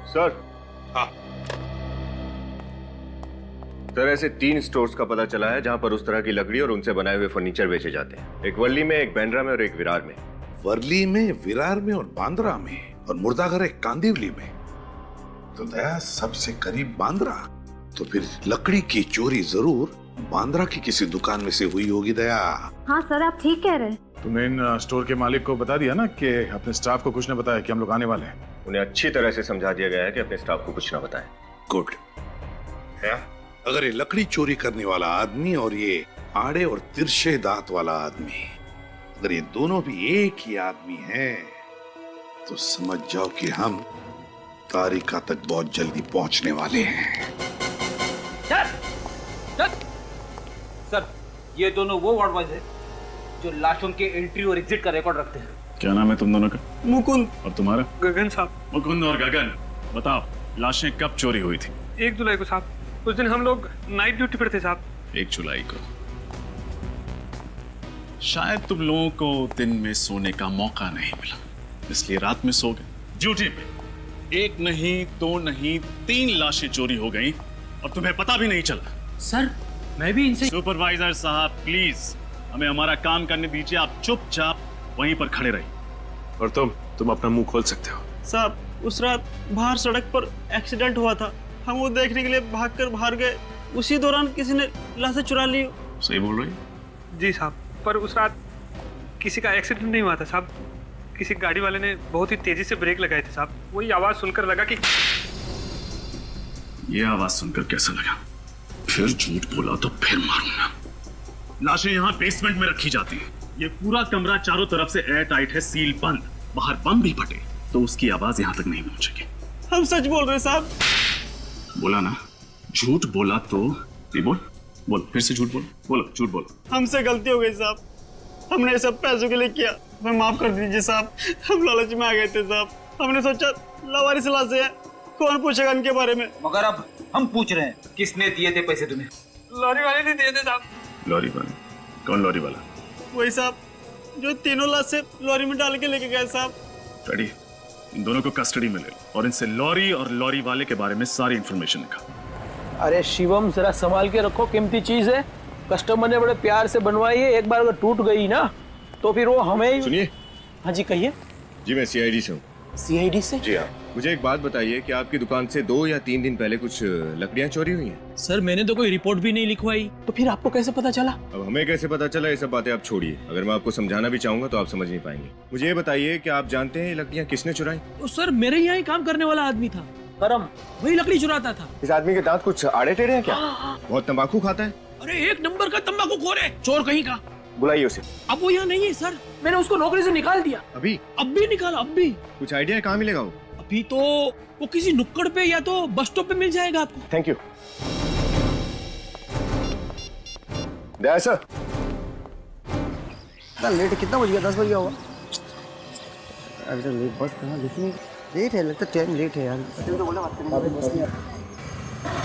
Speaker 8: सर। हाँ सर, ऐसे 3 स्टोर्स का पता चला है जहां पर उस तरह की लकड़ी और उनसे बनाए हुए फर्नीचर बेचे जाते हैं। एक वर्ली में, एक बांद्रा में और एक विरार में।
Speaker 5: वर्ली में, विरार में और बांद्रा में, और मुर्दाघर एक कांदिवली में। तो दया सबसे करीब बांद्रा। तो फिर लकड़ी की चोरी जरूर बांद्रा की किसी दुकान में से हुई होगी दया।
Speaker 17: हाँ सर, आप ठीक कह रहे हैं।
Speaker 4: तुमने इन स्टोर के मालिक को बता दिया ना कि अपने स्टाफ को कुछ न बताया कि हम लोग आने वाले हैं?
Speaker 8: उन्हें अच्छी तरह से समझा दिया गया है कि अपने स्टाफ को कुछ ना बताएं।
Speaker 5: गुड। अगर ये लकड़ी चोरी करने वाला आदमी और ये आड़े और तिरछे दांत वाला आदमी, अगर ये दोनों भी एक ही आदमी हैं, तो समझ जाओ कि हम तारिका तक बहुत जल्दी पहुंचने वाले हैं।
Speaker 9: सर, ये दोनों वो वार्ड बॉयज हैं जो लाशों के एंट्री और एग्जिट का रिकॉर्ड रखते हैं।
Speaker 10: क्या नाम है तुम दोनों का?
Speaker 9: मुकुंद।
Speaker 10: और तुम्हारा?
Speaker 9: गगन साहब।
Speaker 10: मुकुंद और गगन, बताओ लाशें कब चोरी हुई थी?
Speaker 2: 1 जुलाई को साहब। उस दिन हम लोग नाइट ड्यूटी पर थे साहब।
Speaker 10: 1 जुलाई को। शायद तुम लोगों को दिन में सोने का मौका नहीं मिला, इसलिए रात में सो गए। ड्यूटी पे 1 नहीं, 2 नहीं, 3 लाशें चोरी हो गई और तुम्हें पता भी नहीं चला।
Speaker 15: सर, मैं भी इनसे।
Speaker 10: सुपरवाइजर साहब प्लीज हमें हमारा काम करने दीजिए। आप चुपचाप वहीं पर खड़े रहिए।
Speaker 16: और तुम अपना मुंह खोल सकते हो।
Speaker 9: साहब, उस रात बाहर सड़क पर एक्सीडेंट हुआ था, हम वो देखने के लिए भागकर बाहर गए। उसी दौरान किसी ने लाशें चुरा ली।
Speaker 10: सही बोल रही?
Speaker 2: जी साहब, पर उस रात किसी का एक्सीडेंट नहीं हुआ था साहब। किसी गाड़ी वाले ने बहुत ही तेजी से ब्रेक लगाए थे साहब। वही आवाज सुनकर लगा कि।
Speaker 10: ये आवाज सुनकर कैसा लगा? फिर झूठ बोला तो फिर मारूंगा। लाशें यहाँ बेसमेंट में रखी जाती है। ये पूरा कमरा चारों तरफ से एयर टाइट है, सील बंद। बाहर बम भी फटे तो उसकी आवाज यहाँ तक नहीं पहुंचेगी।
Speaker 9: हम सच बोल रहे हैं साहब।
Speaker 10: बोला ना, झूठ बोला तो ये बोल फिर से झूठ बोलो, झूठ बोलो।
Speaker 9: हमसे गलती हो गई साहब, हमने ये सब पैसों के लिए किया, हमें माफ कर दीजिए साहब। हम लालच में आ गए थे साहब। हमने सोचा लावारिस लाशें हैं, कौन पूछेगा इनके बारे में।
Speaker 3: मगर अब हम पूछ रहे हैं, किसने दिए थे पैसे तुम्हें?
Speaker 2: लॉरी वाले ने दिए थे साहब।
Speaker 10: लॉरी वाला? कौन लॉरी वाला?
Speaker 9: वही साहब जो तीनों लाशें लॉरी में डाल के लेके गए साहब।
Speaker 10: रेडी, इन दोनों को कस्टडी में ले और इनसे लॉरी और लॉरी वाले के बारे में सारी इंफॉर्मेशन निकाल।
Speaker 9: अरे शिवम, जरा संभाल के रखो, कीमती चीज है। कस्टमर ने बड़े प्यार से बनवाई है, एक बार अगर टूट गई ना तो फिर वो हमें।
Speaker 8: सुनिए।
Speaker 9: हाँ जी, कहिए।
Speaker 8: जी मैं CID से हूँ।
Speaker 9: CID से?
Speaker 8: जी हाँ। मुझे एक बात बताइए कि आपकी दुकान से 2 या 3 दिन पहले कुछ लकड़ियाँ चोरी हुई हैं?
Speaker 9: सर, मैंने तो कोई रिपोर्ट भी नहीं लिखवाई। तो फिर आपको कैसे पता चला?
Speaker 8: अब हमें कैसे पता चला, ये सब बातें आप छोड़िए। अगर मैं आपको समझाना भी चाहूंगा तो आप समझ नहीं पाएंगे। मुझे ये बताइए कि आप जानते हैं ये लकड़ियाँ किसने चुराई?
Speaker 9: तो सर, मेरे यहाँ ही काम करने वाला आदमी था करम, वही लकड़ी चुराता था।
Speaker 8: इस आदमी के दांत कुछ आड़े टेढ़े हैं क्या? बहुत तंबाकू खाता है?
Speaker 9: अरे 1 नंबर का तंबाकूखोर है, चोर कहीं का।
Speaker 8: बुलाइए उसे।
Speaker 9: अब वो यहाँ नहीं है सर, मैंने उसको नौकरी से निकाल दिया।
Speaker 8: अभी?
Speaker 9: अब भी निकाला, अब भी।
Speaker 8: कुछ आइडिया है कहाँ मिलेगा वो?
Speaker 9: अभी तो वो किसी नुक्कड़ पे या तो बस स्टॉप पे मिल जाएगा आपको।
Speaker 8: Thank you. Daya sir.
Speaker 3: Late कितना बज गया? 10 बज गया होगा। अरे तो लेट बस कहाँ दिखी नहीं, लेट है, लगता ट्रेन लेट है यार।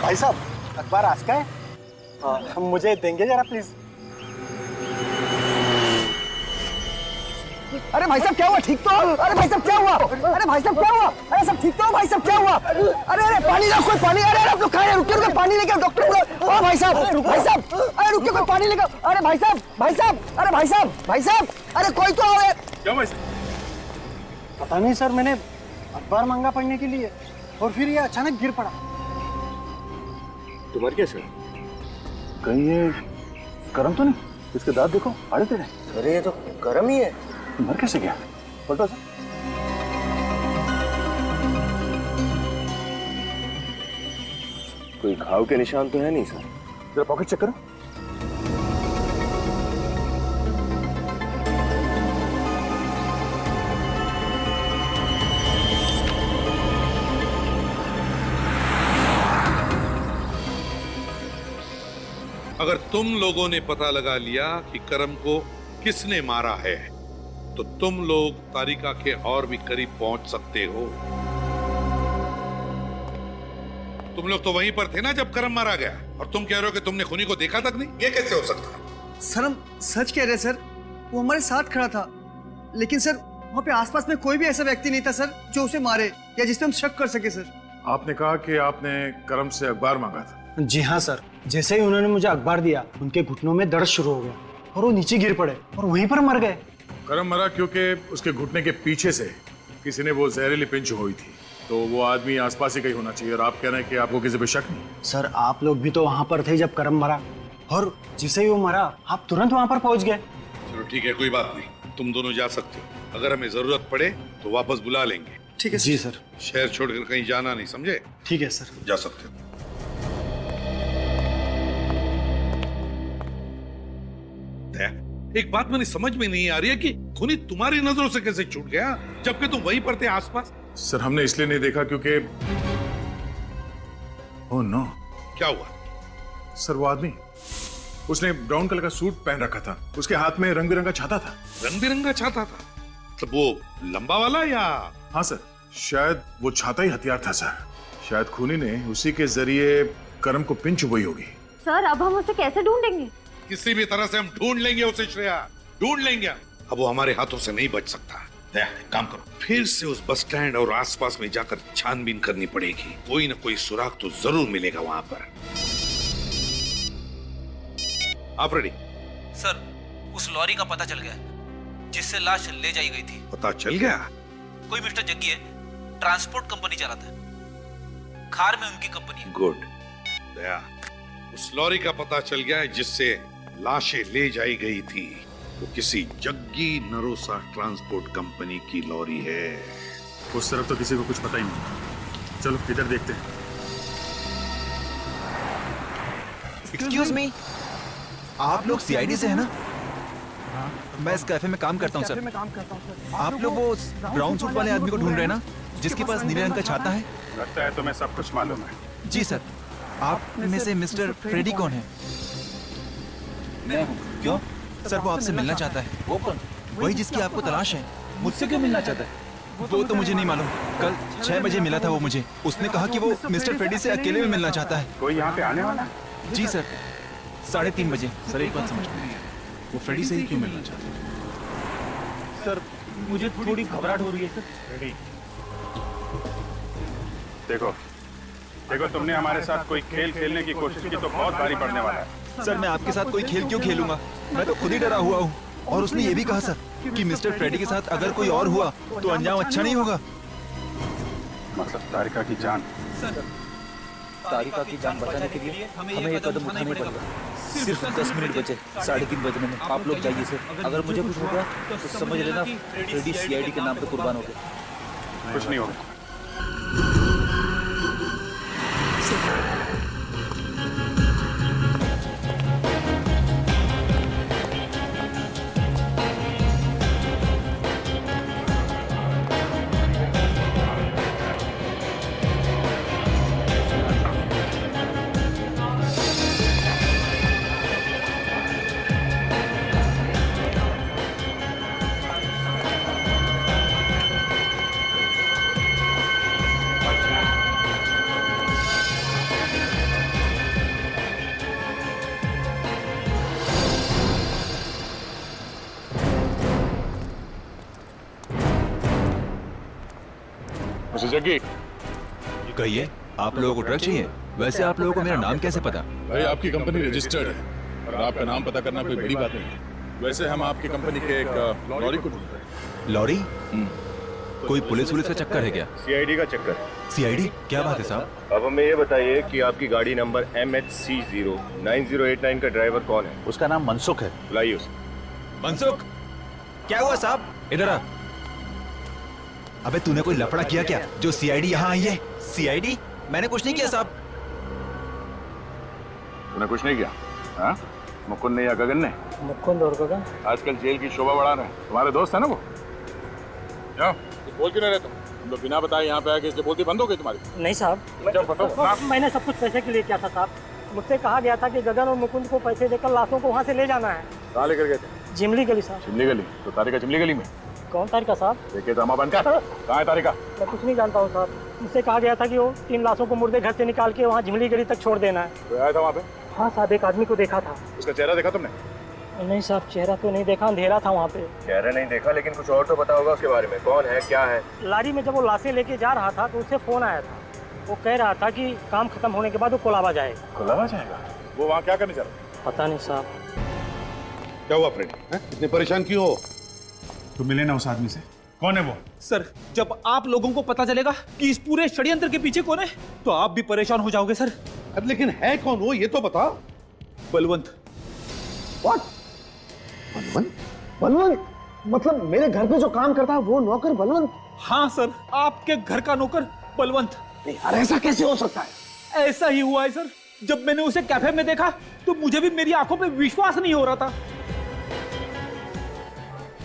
Speaker 1: भाई साहब, अखबार आज का है? हाँ, मुझे देंगे जरा प्लीज।
Speaker 3: अरे भाई साहब क्या हुआ? ठीक तो? अरे भाई साहब क्या हुआ? अरे भाई साहब क्या हुआ? अरे सब ठीक तो? भाई साहब क्या हुआ? अरे पानी लाओ, कोई पानी। अरे आप लोग कहाँ हैं? रुकिए, पानी लेके डॉक्टर बुलाओ। ओ भाई साहब, अरे रुकिए, कोई पानी लेके। अरे भाई साहब, अरे भाई साहब, अरे कोई तो आओ यार।
Speaker 10: क्या भाई साहब?
Speaker 1: पता नहीं सर, मैंने अखबार मांगा पढ़ने के लिए और फिर ये अचानक गिर पड़ा।
Speaker 8: तुम्हारे क्या सर?
Speaker 4: कहीं ये करम तो नहीं? इसके दांत देखो, आड़े टेढ़े।
Speaker 3: अरे ये तो गरम ही है।
Speaker 4: मर कैसे गया? पलटो सर।
Speaker 8: कोई घाव के निशान तो है नहीं सर।
Speaker 4: जरा पॉकेट चेक करो।
Speaker 5: अगर तुम लोगों ने पता लगा लिया कि करम को किसने मारा है तो तुम लोग तारिका के और भी करीब पहुंच सकते हो। तुम लोग तो वहीं पर थे ना जब करम मारा गया, और तुम कह रहे हो कि तुमने खूनी को देखा तक नहीं? ये कैसे हो सकता है?
Speaker 9: सर हम सच कह रहे हैं सर, वो हमारे साथ खड़ा था, लेकिन सर वहाँ पे आसपास में कोई भी ऐसा व्यक्ति नहीं था सर जो उसे मारे या जिस पे हम शक कर सके सर।
Speaker 4: आपने कहा कि आपने करम से अखबार मांगा था।
Speaker 9: जी हाँ सर, जैसे ही उन्होंने मुझे अखबार दिया उनके घुटनों में दर्द शुरू हो गया और वो नीचे गिर पड़े और वहीं पर मर गए।
Speaker 4: करम मरा क्योंकि उसके घुटने के पीछे से किसी ने वो जहरीली पिंच हुई थी, तो वो आदमी आसपास ही कहीं होना चाहिए, और आप कह रहे हैं कि आपको किसी पे शक नहीं?
Speaker 9: सर आप लोग भी तो वहाँ पर थे जब करम मरा, और जिसे ही वो मरा आप तुरंत वहाँ पर पहुँच गए।
Speaker 5: चलो ठीक है, कोई बात नहीं, तुम दोनों जा सकते हो। अगर हमें जरूरत पड़े तो वापस बुला लेंगे।
Speaker 9: ठीक है जी सर।
Speaker 5: शहर छोड़कर कहीं जाना नहीं, समझे?
Speaker 9: ठीक है सर।
Speaker 5: जा सकते हो। एक बात मैंने समझ में नहीं आ रही है कि खूनी तुम्हारी नजरों से कैसे छूट गया जबकि तुम वहीं पर थे आसपास?
Speaker 4: सर हमने इसलिए नहीं देखा क्योंकि ओह नो।
Speaker 5: क्या हुआ?
Speaker 4: सर वो आदमी, उसने ब्राउन कलर का सूट पहन रखा था, उसके हाथ में रंग बिरंगा छाता था।
Speaker 5: रंग बिरंगा छाता था? तो वो लंबा वाला या?
Speaker 4: हाँ सर, शायद वो छाता ही हथियार था सर। शायद खूनी ने उसी के जरिए करम को पिन चुभई होगी।
Speaker 17: सर अब हम उसे कैसे ढूंढेंगे?
Speaker 5: किसी भी तरह से हम ढूंढ लेंगे उसे श्रेया, ढूंढ लेंगे। अब वो हमारे हाथों से नहीं बच सकता। काम करो, फिर से उस बस स्टैंड और आसपास में जाकर छानबीन करनी पड़ेगी। कोई ना कोई सुराग तो जरूर मिलेगा वहां पर। आप रेडी?
Speaker 18: सर उस लॉरी का पता चल गया जिससे लाश ले जाई गई थी।
Speaker 5: पता चल गया?
Speaker 18: कोई मिस्टर जग्गी है, ट्रांसपोर्ट कंपनी चलाता है, खार में उनकी कंपनी है।
Speaker 5: गुड दया, उस लॉरी का पता चल गया है जिससे लाशें ले जाई गई थी। वो किसी जग्गी नरोसा ट्रांसपोर्ट कंपनी की लॉरी है।
Speaker 10: उस तरफ तो किसी को कुछ पता ही नहीं। चलो इधर देखते हैं।
Speaker 19: एक्सक्यूज मी, आप लोग सीआईडी से है ना? मैं इस कैफे में काम करता हूँ सर। आप लोग वो ब्राउन सूट वाले आदमी को ढूंढ रहे हैं ना, जिसके पास नीले रंग का छाता है?
Speaker 10: लगता है तुम्हें सब कुछ मालूम है।
Speaker 19: जी सर। आप में से मिस्टर फ्रेडी कौन है?
Speaker 18: मैं हूँ। क्यों?
Speaker 19: सर वो आपसे मिलना चाहता है।
Speaker 18: वो कौन?
Speaker 19: वही जिसकी आपको तलाश है।
Speaker 18: मुझसे क्यों मिलना चाहता है?
Speaker 19: वो तो मुझे नहीं मालूम। कल 6 बजे मिला था वो मुझे। उसने कहा कि वो मिस्टर फ्रेडी से अकेले में मिलना चाहता है।
Speaker 10: कोई यहाँ पे आने वाला?
Speaker 19: जी सर, 3:30 बजे।
Speaker 10: सर एक बात समझ नहीं है, वो फ्रेडी से ही क्यों मिलना चाहते हैं?
Speaker 18: सर मुझे थोड़ी घबराहट हो रही है सर।
Speaker 10: देखो तुमने हमारे साथ कोई खेल खेलने की कोशिश की तो बहुत भारी पड़ने वाला है।
Speaker 19: सर मैं आपके साथ कोई खेल क्यों खेलूंगा? मैं तो खुद ही डरा हुआ हूँ। और उसने ये भी कहा सर कि मिस्टर फ्रेडी के साथ अगर कोई और हुआ तो अंजाम अच्छा नहीं होगा।
Speaker 10: मतलब तारिका की जान?
Speaker 18: तारिका की जान बचाने के लिए हमें ये कदम उठाना ही पड़ेगा। सिर्फ 10 मिनट बचे, 3:30 बजने में। आप लोग जाइए सर। अगर मुझे कुछ होगा तो समझ लेना फ्रेडी सीआईडी के नाम पे कुर्बान हो गए।
Speaker 10: कुछ नहीं होगा।
Speaker 4: जग्गी,
Speaker 19: कहिए, आप लोगों को ट्रक चाहिए? वैसे आप लोगों को मेरा नाम कैसे पता?
Speaker 4: भाई आपकी कंपनी रजिस्टर्ड है और आपका नाम पता करना कोई बड़ी बात नहीं है। वैसे हम आपकी कंपनी के एक लॉरी को ढूंढ रहे हैं।
Speaker 19: लॉरी? कोई पुलिस का चक्कर है क्या?
Speaker 8: सीआईडी का चक्कर।
Speaker 19: सीआईडी? क्या बात है साहब?
Speaker 8: अब हमें ये बताइए कि आपकी गाड़ी नंबर MHC09089 का ड्राइवर कौन है?
Speaker 18: उसका नाम मनसुख है।
Speaker 8: बुलाइए उसे।
Speaker 19: मनसुख, क्या हुआ साहब? इधर आ। अबे तूने कोई लफड़ा किया क्या जो सीआईडी यहाँ आई है? सीआईडी? मैंने कुछ नहीं किया साहब।
Speaker 4: तूने कुछ नहीं किया? हाँ? मुकुंद ने या गगन ने?
Speaker 9: मुकुंद और गगन
Speaker 4: आजकल जेल की शोभा बढ़ा रहे हैं। तुम्हारे दोस्त है ना वो? क्या? कुछ बोल क्यों नहीं रहे तुम लोग? बिना बताए यहाँ पे आके इसलिए बोलती बंद हो गई तुम्हारी?
Speaker 9: नहीं साहब, मैंने सब कुछ पैसे के लिए किया था साहब। मुझसे कहा गया था कि गगन और मुकुंद को पैसे देकर लाशों को वहाँ से ले जाना है।
Speaker 4: कहाँ लेकर गए थे?
Speaker 9: जिमली गली साहब।
Speaker 4: चिमली गली? तो तारिका चिमली गली में?
Speaker 9: कौन तारिका साहब?
Speaker 4: देखिए तो अम्मा बन का कहाँ है तारिका?
Speaker 9: मैं कुछ नहीं जानता हूँ साहब। मुझसे कहा गया था कि वो 3 लाशों को मुर्दे घर से निकाल के वहाँ झिमली गली तक छोड़ देना है।
Speaker 4: कोई आया था वहाँ पे?
Speaker 9: हाँ साहब, एक आदमी को देखा था।
Speaker 4: उसका चेहरा देखा तुमने?
Speaker 9: नहीं साहब, चेहरा तो नहीं देखा, अंधेरा था वहाँ पे।
Speaker 8: चेहरा नहीं देखा, लेकिन कुछ और तो पता होगा उसके बारे में, कौन है, क्या है?
Speaker 9: लारी में जब वो लाशें लेके जा रहा था तो उससे फोन आया था। वो कह रहा था कि काम खत्म होने के बाद वो कोलाबा जाएगा।
Speaker 4: कोलाबा जाएगा? वो वहाँ क्या करने जा रहा?
Speaker 9: पता नहीं साहब।
Speaker 5: क्या हुआ फ्रेडी, इतने परेशान क्यों हो?
Speaker 4: तुम मिले ना उस आदमी से, कौन है वो?
Speaker 18: सर, जब आप लोगों को पता चलेगा कि इस पूरे षड्यंत्र के पीछे कौन है तो आप भी परेशान हो जाओगे सर।
Speaker 5: अब लेकिन है कौन वो, ये तो बता।
Speaker 18: बलवंत।
Speaker 1: What? बलवंत? बलवंत? मतलब मेरे घर पे जो काम करता है वो नौकर बलवंत?
Speaker 18: हाँ सर, आपके घर का नौकर बलवंत।
Speaker 1: नहीं यार, ऐसा कैसे हो सकता है?
Speaker 18: ऐसा ही हुआ है सर। जब मैंने उसे कैफे में देखा तो मुझे भी मेरी आंखों पे विश्वास नहीं हो रहा था।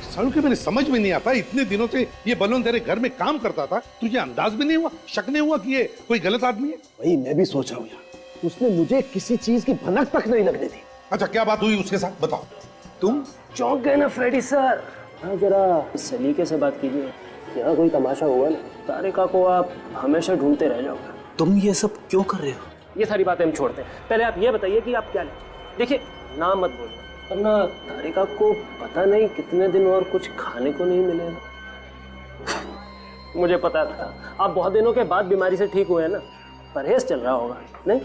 Speaker 5: सालू के मेरे समझ में नहीं आता, इतने दिनों से ये बलवंत तेरे घर में काम करता था, तुझे अंदाज भी नहीं हुआ, शक नहीं हुआ कि ये कोई गलत आदमी है?
Speaker 1: वही मैं भी सोच रहा हूँ यार, उसने मुझे किसी चीज की भनक तक नहीं लगने दी।
Speaker 5: अच्छा, क्या बात हुई उसके साथ, बताओ।
Speaker 2: तुम चौंक गए ना फ्रेडी सर? हाँ, जरा सलीके से बात कीजिए। यहाँ कोई तमाशा हुआ ना, तारिका को आप हमेशा ढूंढते रह जाओगे।
Speaker 18: तुम ये सब क्यों कर रहे हो?
Speaker 2: ये सारी बातें हम छोड़ते हैं, पहले आप ये बताइए कि आप क्या लें। देखिए, नाम मत बोलना, वरना तारिका को पता नहीं कितने दिन और कुछ खाने को नहीं मिलेगा। मुझे पता था आप बहुत दिनों के बाद बीमारी से ठीक हुए हैं ना, परहेज चल रहा होगा नहीं?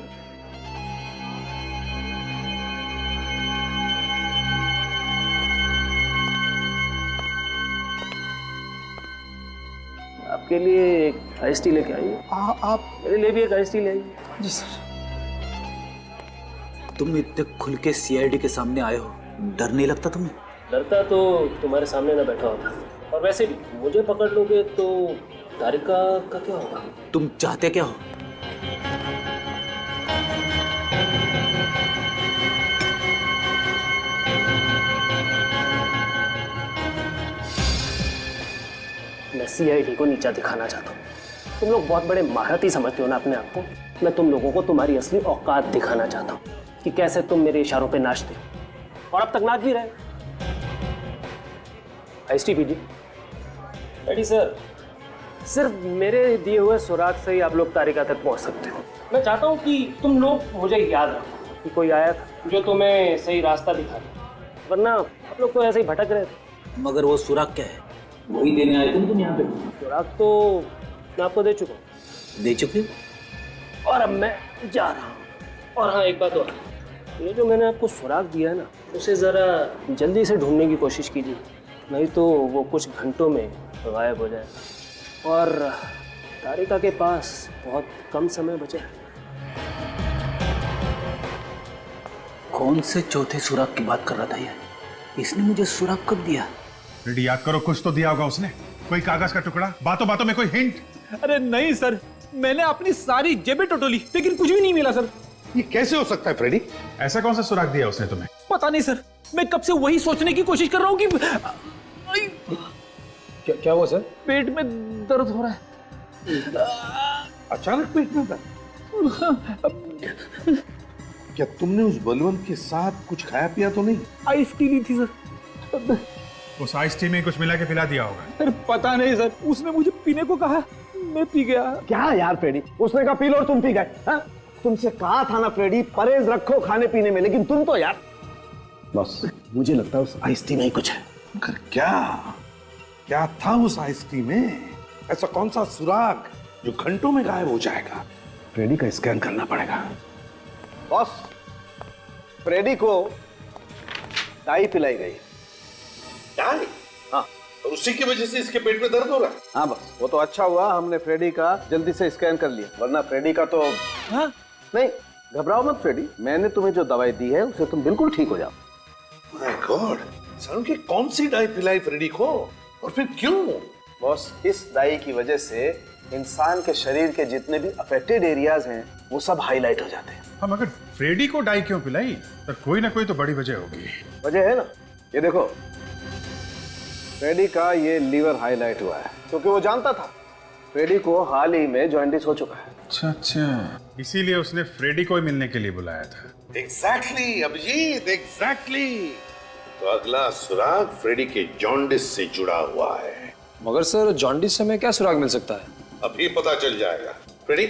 Speaker 2: आपके लिए एक आइस टी लेके आइए।
Speaker 1: आप
Speaker 2: मेरे लिए भी एक आइस टी ले आइए।
Speaker 18: जी सर। तुम इतने खुल के सीआईडी के सामने आए हो, डर नहीं लगता तुम्हें?
Speaker 2: डरता तो तुम्हारे सामने ना बैठा होता, और वैसे भी मुझे पकड़ लोगे तो तारिका का क्या होगा?
Speaker 18: तुम चाहते क्या हो?
Speaker 2: मैं सीआईडी को नीचा दिखाना चाहता हूँ। तुम लोग बहुत बड़े महारथी समझते हो ना अपने आप को। मैं तुम लोगों को तुम्हारी असली औकात दिखाना चाहता हूँ कि कैसे तुम मेरे इशारों पे नाचते हो, और अब तक नाच भी रहे। आइस टी पीजिए। रेडी सर, सिर्फ मेरे दिए हुए सुराग से ही आप लोग तारिका तक पहुँच सकते हो। मैं चाहता हूँ कि तुम लोग मुझे याद रखो कि कोई आया था जो तुम्हें सही रास्ता दिखा दे, वरना आप लोग तो ऐसे ही भटक रहे थे।
Speaker 18: मगर वो सुराग क्या है? वही देने आए तुम यहाँ पे?
Speaker 2: सुराग तो मैं आपको दे चुका हूँ।
Speaker 18: दे चुके हो?
Speaker 2: और अब मैं जा रहा हूँ। और हाँ, एक बात और, ये जो मैंने आपको सुराग दिया है ना, उसे ज़रा जल्दी से ढूंढने की कोशिश कीजिए, नहीं तो वो कुछ घंटों में गायब हो जाए। और तारिका के पास बहुत कम समय बचा है।
Speaker 18: कौन से चौथे सुराग की बात कर रहा था ये? इसने मुझे सुराग कब दिया?
Speaker 4: रेडी, याद करो, कुछ तो दिया होगा उसने, कोई कागज का टुकड़ा, बातों बातों में कोई हिंट।
Speaker 18: अरे नहीं सर, मैंने अपनी सारी जेबें टटोली लेकिन कुछ भी नहीं मिला सर।
Speaker 5: ये कैसे हो सकता है फ्रेडी?
Speaker 4: ऐसा कौन सा सुराग दिया उसने तुम्हें?
Speaker 18: पता नहीं सर, मैं कब से वही सोचने की कोशिश कर रहा हूँ कि
Speaker 2: क्या हुआ सर?
Speaker 18: पेट में दर्द हो रहा है।
Speaker 5: अचानक पेट में दर्द? क्या तुमने उस बलवंत के साथ कुछ खाया पिया तो नहीं?
Speaker 18: आइस टी ली थी सर।
Speaker 4: उस आइस टी में कुछ मिला के पिला दिया होगा।
Speaker 18: सर पता नहीं सर, उसने मुझे पीने को कहा, मैं पी गया।
Speaker 1: क्या यार फ्रेडी, उसने कहा पी लो और तुम पी गए? हाँ? तुमसे कहा था ना फ्रेडी, परहेज रखो खाने पीने में, लेकिन तुम तो यार। बस मुझे लगता है उस आइस टी में ही कुछ है।
Speaker 5: क्या था उस आइस टी में? ऐसा कौन सा सुराग जो घंटों में गायब हो जाएगा?
Speaker 1: फ्रेडी का स्कैन करना पड़ेगा। बॉस, फ्रेडी को डाई पिलाई गई।
Speaker 5: डाई?
Speaker 1: हाँ।
Speaker 5: और उसी की वजह से इसके पेट में दर्द हो रहा है?
Speaker 1: हाँ बस, वो तो अच्छा हुआ हमने फ्रेडी का जल्दी से स्कैन कर लिया, वरना फ्रेडी का तो।
Speaker 18: हाँ?
Speaker 1: नहीं, घबराओ मत फ्रेडी, मैंने तुम्हें जो दवाई दी है उससे तुम बिल्कुल ठीक हो जाओ।
Speaker 5: माय गॉड, सालू की कौन सी डाई पिलाई फ्रेडी को, और फिर क्यों?
Speaker 1: बॉस, इस डाई की वजह से इंसान के शरीर के जितने भी अफेक्टेड एरियाज हैं वो सब हाईलाइट हो जाते हैं।
Speaker 4: हम अगर फ्रेडी को डाई क्यों पिलाई, तो कोई ना कोई तो बड़ी वजह होगी।
Speaker 1: वजह है ना, ये देखो, फ्रेडी का ये लीवर हाईलाइट हुआ है क्योंकि वो जानता था फ्रेडी को हाल ही में जॉन्डिस हो चुका है।
Speaker 4: अच्छा, इसीलिए उसने फ्रेडी को ही मिलने के लिए बुलाया था।
Speaker 5: Exactly Abhijeet, exactly. तो अगला सुराग फ्रेडी के जॉन्डिस से जुड़ा हुआ है।
Speaker 2: मगर सर, जॉन्डिस से हमें क्या सुराग मिल सकता है?
Speaker 5: अभी पता चल जाएगा। फ्रेडी,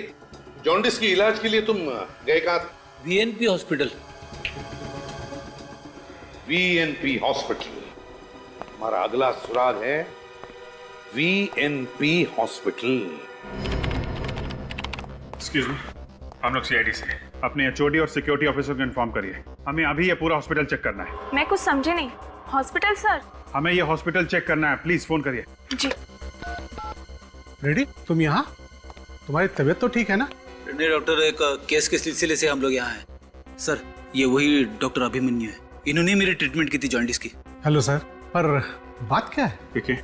Speaker 5: जॉन्डिस की इलाज के लिए तुम गए कहां?
Speaker 18: वीएनपी हॉस्पिटल।
Speaker 5: वीएनपी हॉस्पिटल। हमारा अगला सुराग है वीएनपी हॉस्पिटल।
Speaker 10: एक्सक्यूज मी, हम लोग सीआईडी से अपने एचओडी और सिक्योरिटी ऑफिसर को इन्फॉर्म करिए। हमें अभी ये पूरा हॉस्पिटल चेक करना है।
Speaker 12: मैं कुछ समझे नहीं। Hospital sir?
Speaker 10: हमें ये हॉस्पिटल चेक करना है, प्लीज फोन करिए।
Speaker 12: जी।
Speaker 1: रेडी, तुम यहाँ? तुम्हारी तबीयत तो ठीक है ना?
Speaker 18: नहीं डॉक्टर, एक केस के सिलसिले से हम लोग यहाँ हैं। सर, ये वही डॉक्टर अभिमन्यु है। इन्होंने मेरी ट्रीटमेंट की थी जॉन्डिस की।
Speaker 1: हेलो सर, पर बात क्या है?
Speaker 10: देखिए,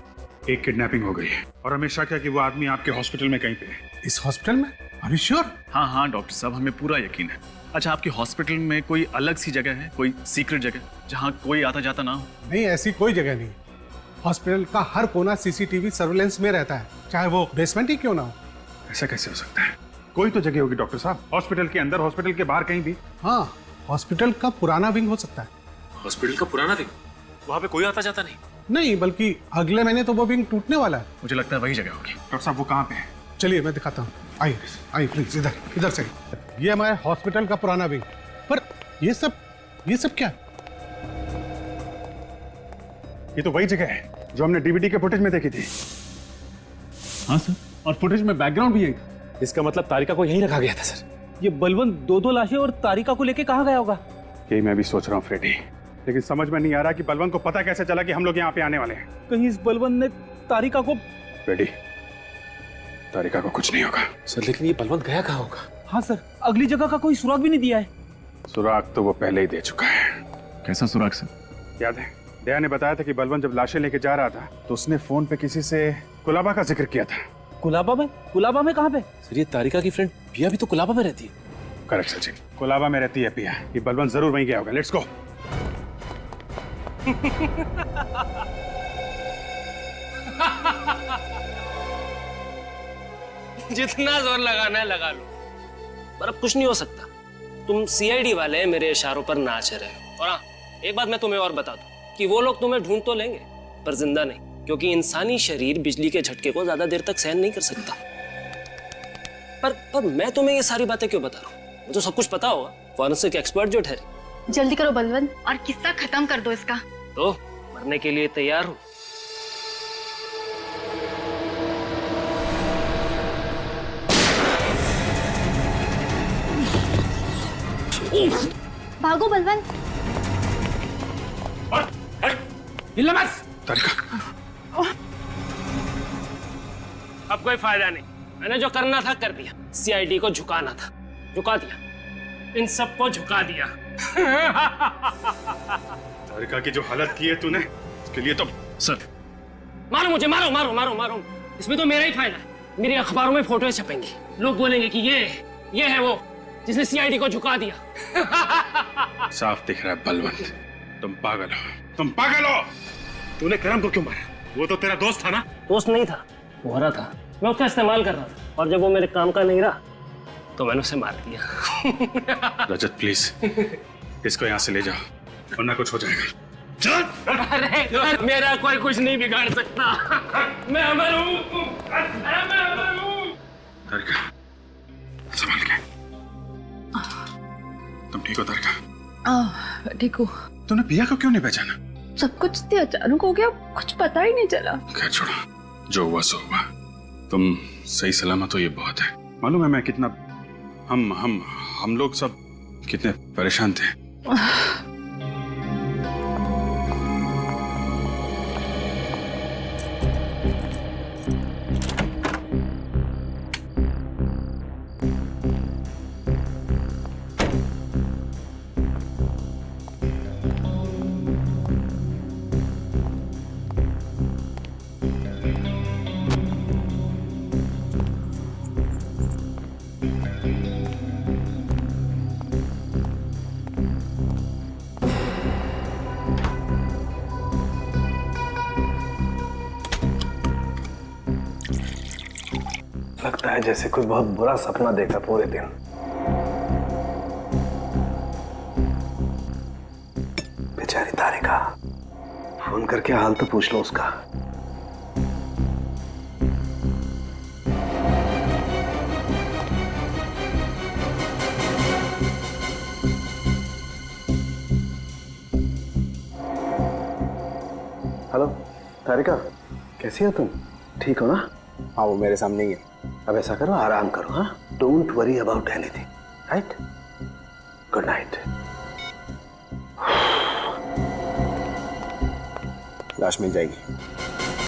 Speaker 10: एक किडनैपिंग हो गई है और हमें शक है कि वो आदमी आपके हॉस्पिटल में कहीं पे है।
Speaker 1: इस हॉस्पिटल में? Are you sure?
Speaker 10: हाँ हाँ डॉक्टर साहब, हमें पूरा यकीन है। अच्छा, आपके हॉस्पिटल में कोई अलग सी जगह है, कोई सीक्रेट जगह जहाँ कोई आता जाता ना हो?
Speaker 1: नहीं, ऐसी कोई जगह नहीं। हॉस्पिटल का हर कोना सीसीटीवी सर्विलेंस में रहता है, चाहे वो बेसमेंट ही क्यों ना हो।
Speaker 10: ऐसा कैसे हो सकता है? कोई तो जगह होगी डॉक्टर साहब, हॉस्पिटल के अंदर, हॉस्पिटल के बाहर, कहीं भी।
Speaker 1: हाँ, हॉस्पिटल का पुराना विंग हो सकता है।
Speaker 16: हॉस्पिटल का पुराना विंग? वहाँ पे कोई आता जाता नहीं?
Speaker 1: नहीं, बल्कि अगले महीने तो वो विंग टूटने वाला है।
Speaker 10: मुझे लगता है वही जगह होगी। डॉक्टर साहब, वो कहाँ पे है?
Speaker 1: चलिए मैं दिखाता हूँ। आइए प्लीज, इधर से। ये हमारे हॉस्पिटल का पुराना विंग। पर ये सब क्या?
Speaker 10: ये तो वही जगह है जो हमने डीवीडी के फुटेज में देखी थी।
Speaker 11: हाँ सर, और फुटेज में बैकग्राउंड भी है।
Speaker 16: इसका मतलब तारिका को यहीं रखा गया था सर।
Speaker 18: ये बलवंत दो लाशें और तारिका को लेके कहाँ गया होगा?
Speaker 10: यही मैं भी सोच रहा हूँ फ्रेडी, लेकिन समझ में नहीं आ रहा कि बलवंत को पता कैसे चला कि हम लोग यहाँ पे आने वाले हैं।
Speaker 18: कहीं इस बलवंत ने तारिका को...
Speaker 10: फ्रेडी, तारिका को कुछ नहीं होगा।
Speaker 16: सर, लेकिन ये बलवंत गया कहाँ होगा?
Speaker 18: हाँ सर, अगली जगह का कोई सुराग भी नहीं दिया है।
Speaker 10: सुराग तो वो पहले ही दे चुका है। कैसा सुराग सर? याद है, दया ने बताया था कि बलवंत जब लाशें लेके जा रहा था तो उसने फोन पे किसी से कुलाबा का जिक्र किया था।
Speaker 18: कुलाबा में? कुलाबा में कहाँ पे?
Speaker 16: सर, ये तारिका की फ्रेंड पिया भी तो कुलाबा में रहती है।
Speaker 10: करेक्ट सचिन, कुलाबा में रहती है पिया। ये बलवंत जरूर वहीं गया होगा। Let's go.
Speaker 2: जितना जोर लगाना है लगा लो, पर अब कुछ नहीं हो सकता। तुम सीआईडी वाले मेरे इशारों पर नाच रहे हो। और हाँ, एक बात मैं तुम्हें और बता दूं कि वो लोग तुम्हें ढूंढ तो लेंगे पर जिंदा नहीं, क्योंकि इंसानी शरीर बिजली के झटके को ज्यादा देर तक सहन नहीं कर सकता। पर मैं तुम्हें ये सारी बातें क्यों बता रहा हूँ? मुझे तो सब कुछ पता होगा, फॉरेंसिक एक्सपर्ट जो ठहरे।
Speaker 12: जल्दी करो बलवंत, और किस्सा खत्म कर दो इसका।
Speaker 2: तो मरने के लिए तैयार हो?
Speaker 12: भागो बलवंत।
Speaker 2: हिलना मत। अब कोई फायदा नहीं, मैंने जो करना था कर दिया। सीआईडी को झुकाना था, झुका दिया। इन सबको झुका दिया।
Speaker 10: तारिका की जो हालत की है तूने, उसके लिए तो सर।
Speaker 2: मारो मुझे, मारो मारो मारो मारो। इसमें तो मेरा ही फायदा है। मेरे अखबारों में फोटो छपेंगी, लोग बोलेंगे कि ये है वो जिसने सीआईडी को झुका दिया।
Speaker 10: साफ दिख रहा है बलवंत, तुम पागल हो, तुम पागल हो। तूने करम को क्यों मारा? वो तो तेरा दोस्त था ना?
Speaker 2: दोस्त नहीं था, वो हरा था। मैं उसका इस्तेमाल कर रहा था, और जब वो मेरे काम का नहीं रहा तो मैंने उसे मार दिया।
Speaker 10: रजत प्लीज, इसको यहाँ से ले जाओ वरना कुछ हो जाएगा। चल।
Speaker 2: अरे मेरा कोई कुछ नहीं बिगाड़ सकता। मैं अमर हूँ।
Speaker 10: तारिका, संभाल के। तुम ठीक हो तारिका?
Speaker 17: ठीक हूँ।
Speaker 10: तूने पिया को क्यों नहीं पहचाना?
Speaker 17: सब कुछ इतने अचानक हो गया, कुछ पता ही नहीं चला।
Speaker 10: खैर छोड़ो, जो हुआ सो हुआ। तुम सही सलामत हो, ये बहुत है। मालूम है मैं कितना हम लोग सब कितने परेशान थे।
Speaker 1: लगता है जैसे कोई बहुत बुरा सपना देखा पूरे दिन। बेचारी तारिका, फोन करके हाल तो पूछ लो उसका। हेलो तारिका, कैसी हो तुम? ठीक हो ना? हाँ, वो मेरे सामने ही है। अब ऐसा करो, आराम करो। हाँ, don't worry about anything, right? Good night. लाश मिल जाएगी।